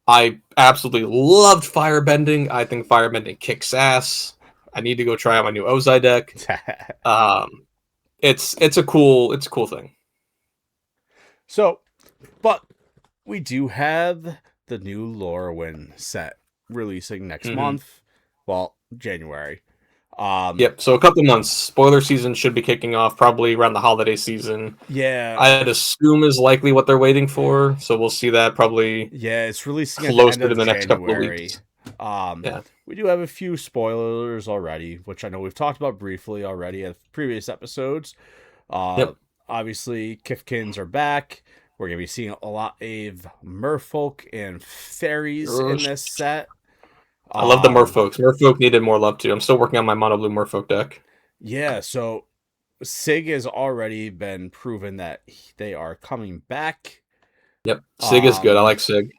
I absolutely loved firebending. I think firebending kicks ass. I need to go try out my new Ozai deck. Um, it's a cool thing. So, but we do have the new Lorwyn set releasing next Mm-hmm. month. Well, January. Yep. So a couple months. Spoiler season should be kicking off probably around the holiday season. Yeah. I'd assume is likely what they're waiting for. So we'll see that probably Yeah, it's releasing at the end closer to of the next couple of January. weeks. Um, Yeah. we do have a few spoilers already, which I know we've talked about briefly already at previous episodes. Uh, Yep. Obviously, Kifkins are back. We're going to be seeing a lot of merfolk and fairies in this set. I love the Um, Merfolks. Merfolk needed more love too. I'm still working on my mono blue Merfolk deck. yeah, so Sig has already been proven that they are coming back. Yep. Sig is good. I Um, like Sig.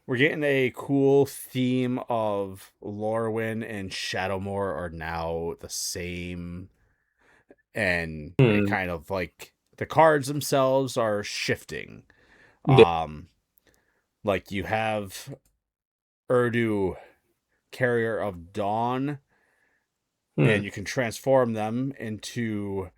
we're getting a cool theme of Lorwyn and Shadowmoor are now the same, and it Hmm. kind of like the cards themselves are shifting. Yeah. Um, like you have Urdu, Carrier of Dawn, Hmm. and you can transform them into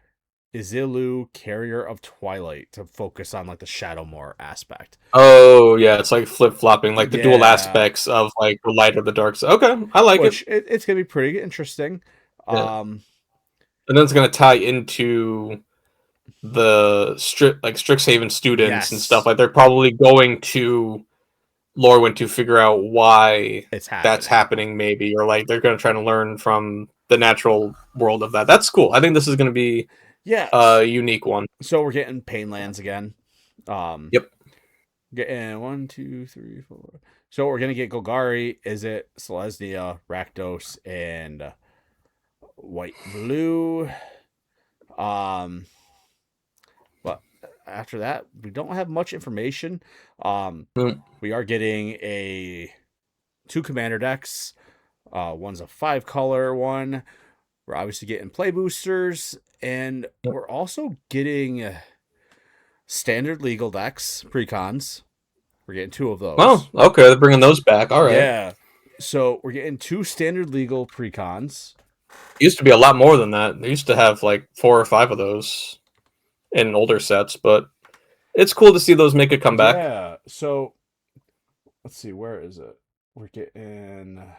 Izilu, Carrier of Twilight, to focus on like the Shadowmoor aspect. Oh yeah, it's like flip flopping, like the dual Yeah, aspects of like the light or the dark side. Okay, I like it. it's gonna be pretty interesting. Yeah, Um, and then it's gonna tie into the Strixhaven students and stuff. yes, Like they're probably going to Lorwyn to figure out why it's that's happening. happening, maybe, or like they're gonna try to learn from the natural world of that. That's cool. I think this is gonna be Yes. a unique one. So we're getting Painlands again. Um, Yep. getting 1, 2, 3, 4. So we're gonna get Golgari, is it Selesnya, Rakdos, and White Blue. Um, but after that, we don't have much information. Um, Mm. we are getting a 2 commander decks. One's a 5 color one. We're obviously getting play boosters, and Yep. we're also getting standard legal decks, precons. We're getting 2 of Oh, those. okay. They're bringing those back. All right. Yeah. So we're getting 2 standard legal precons. Used to be a lot more than that. They used to have like 4 or 5 of those in older sets, but it's cool to see those make a comeback. Yeah. So let's see, where is it? We're getting.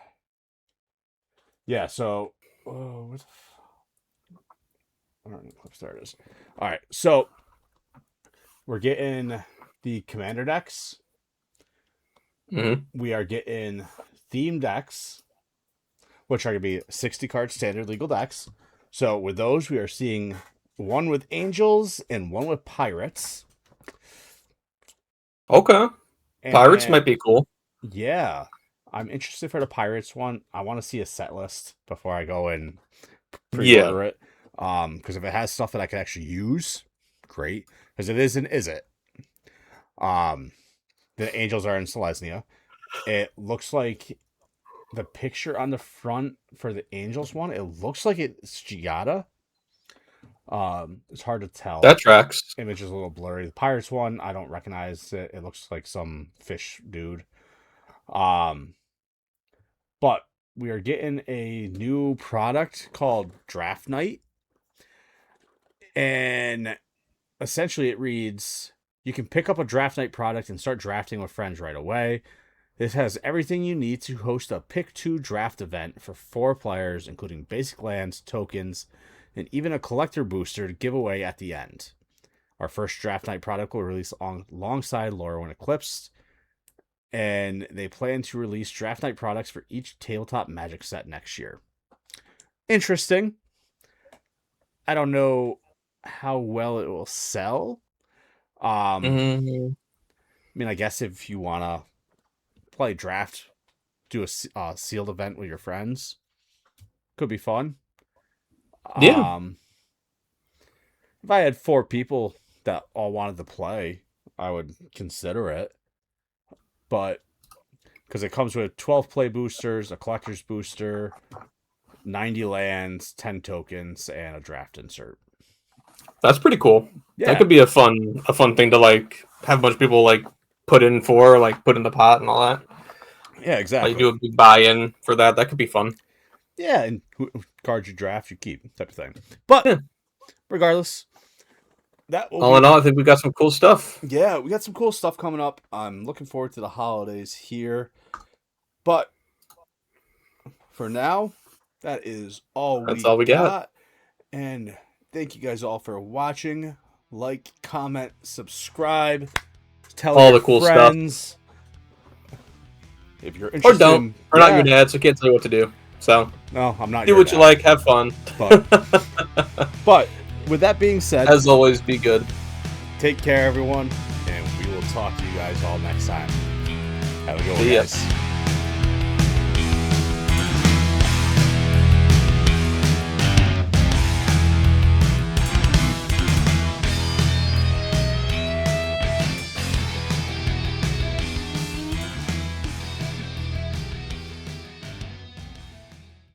Yeah. So, oh, what the I don't know. Clip there it is. All right. So we're getting the commander decks. Mm-hmm. We are getting theme decks, which are going to be 60 card standard legal decks. So with those, we are seeing one with angels and one with pirates. Okay. Pirates And might be cool. yeah, I'm interested for the pirates one. I want to see a set list before I go and Yeah. pre-order it. Because if it has stuff that I can actually use, great. Because it isn't, is it? Um, the angels are in Selesnya. It looks like the picture on the front for the angels one. It looks like it's Giada. It's hard to tell. That tracks. Image is a little blurry. The pirates one, I don't recognize it. It looks like some fish dude. But we are getting a new product called Draft Night. And essentially it reads You can pick up a draft night product and start drafting with friends right away. This has everything you need to host a Pick 2 draft event for 4 players, including basic lands, tokens, and even a collector booster to give away at the end. Our first draft night product will release alongside Lorwyn Eclipse, and they plan to release draft night products for each tabletop Magic set next year. Interesting. I don't know how well it will sell. I mean, I guess if you want to play draft, do a sealed event with your friends, could be fun. Yeah. If I had 4 people that all wanted to play, I would consider it. But because it comes with 12 play boosters, a collector's booster, 90 lands, 10 tokens, and a draft insert. That's pretty cool. Yeah. That could be a fun thing to like have a bunch of people like put in the pot and all that. Yeah, exactly. Like do a big buy-in for that. That could be fun. Yeah, and cards you draft, you keep, type of thing. But regardless, that will all in all, I think we got some cool stuff. Yeah, we got some cool stuff coming up. I'm looking forward to the holidays here. But for now, that is all That's all we got. And thank you guys all for watching. Like, comment, subscribe, tell all your the cool friends. Stuff. If you're interested, or don't. We're not your dad, so can't tell you what to do. So no, I'm not. Do what you like. Have fun. But with that being said, as always, be good. Take care, everyone, and we will talk to you guys all next time. Have a good one, See ya. guys.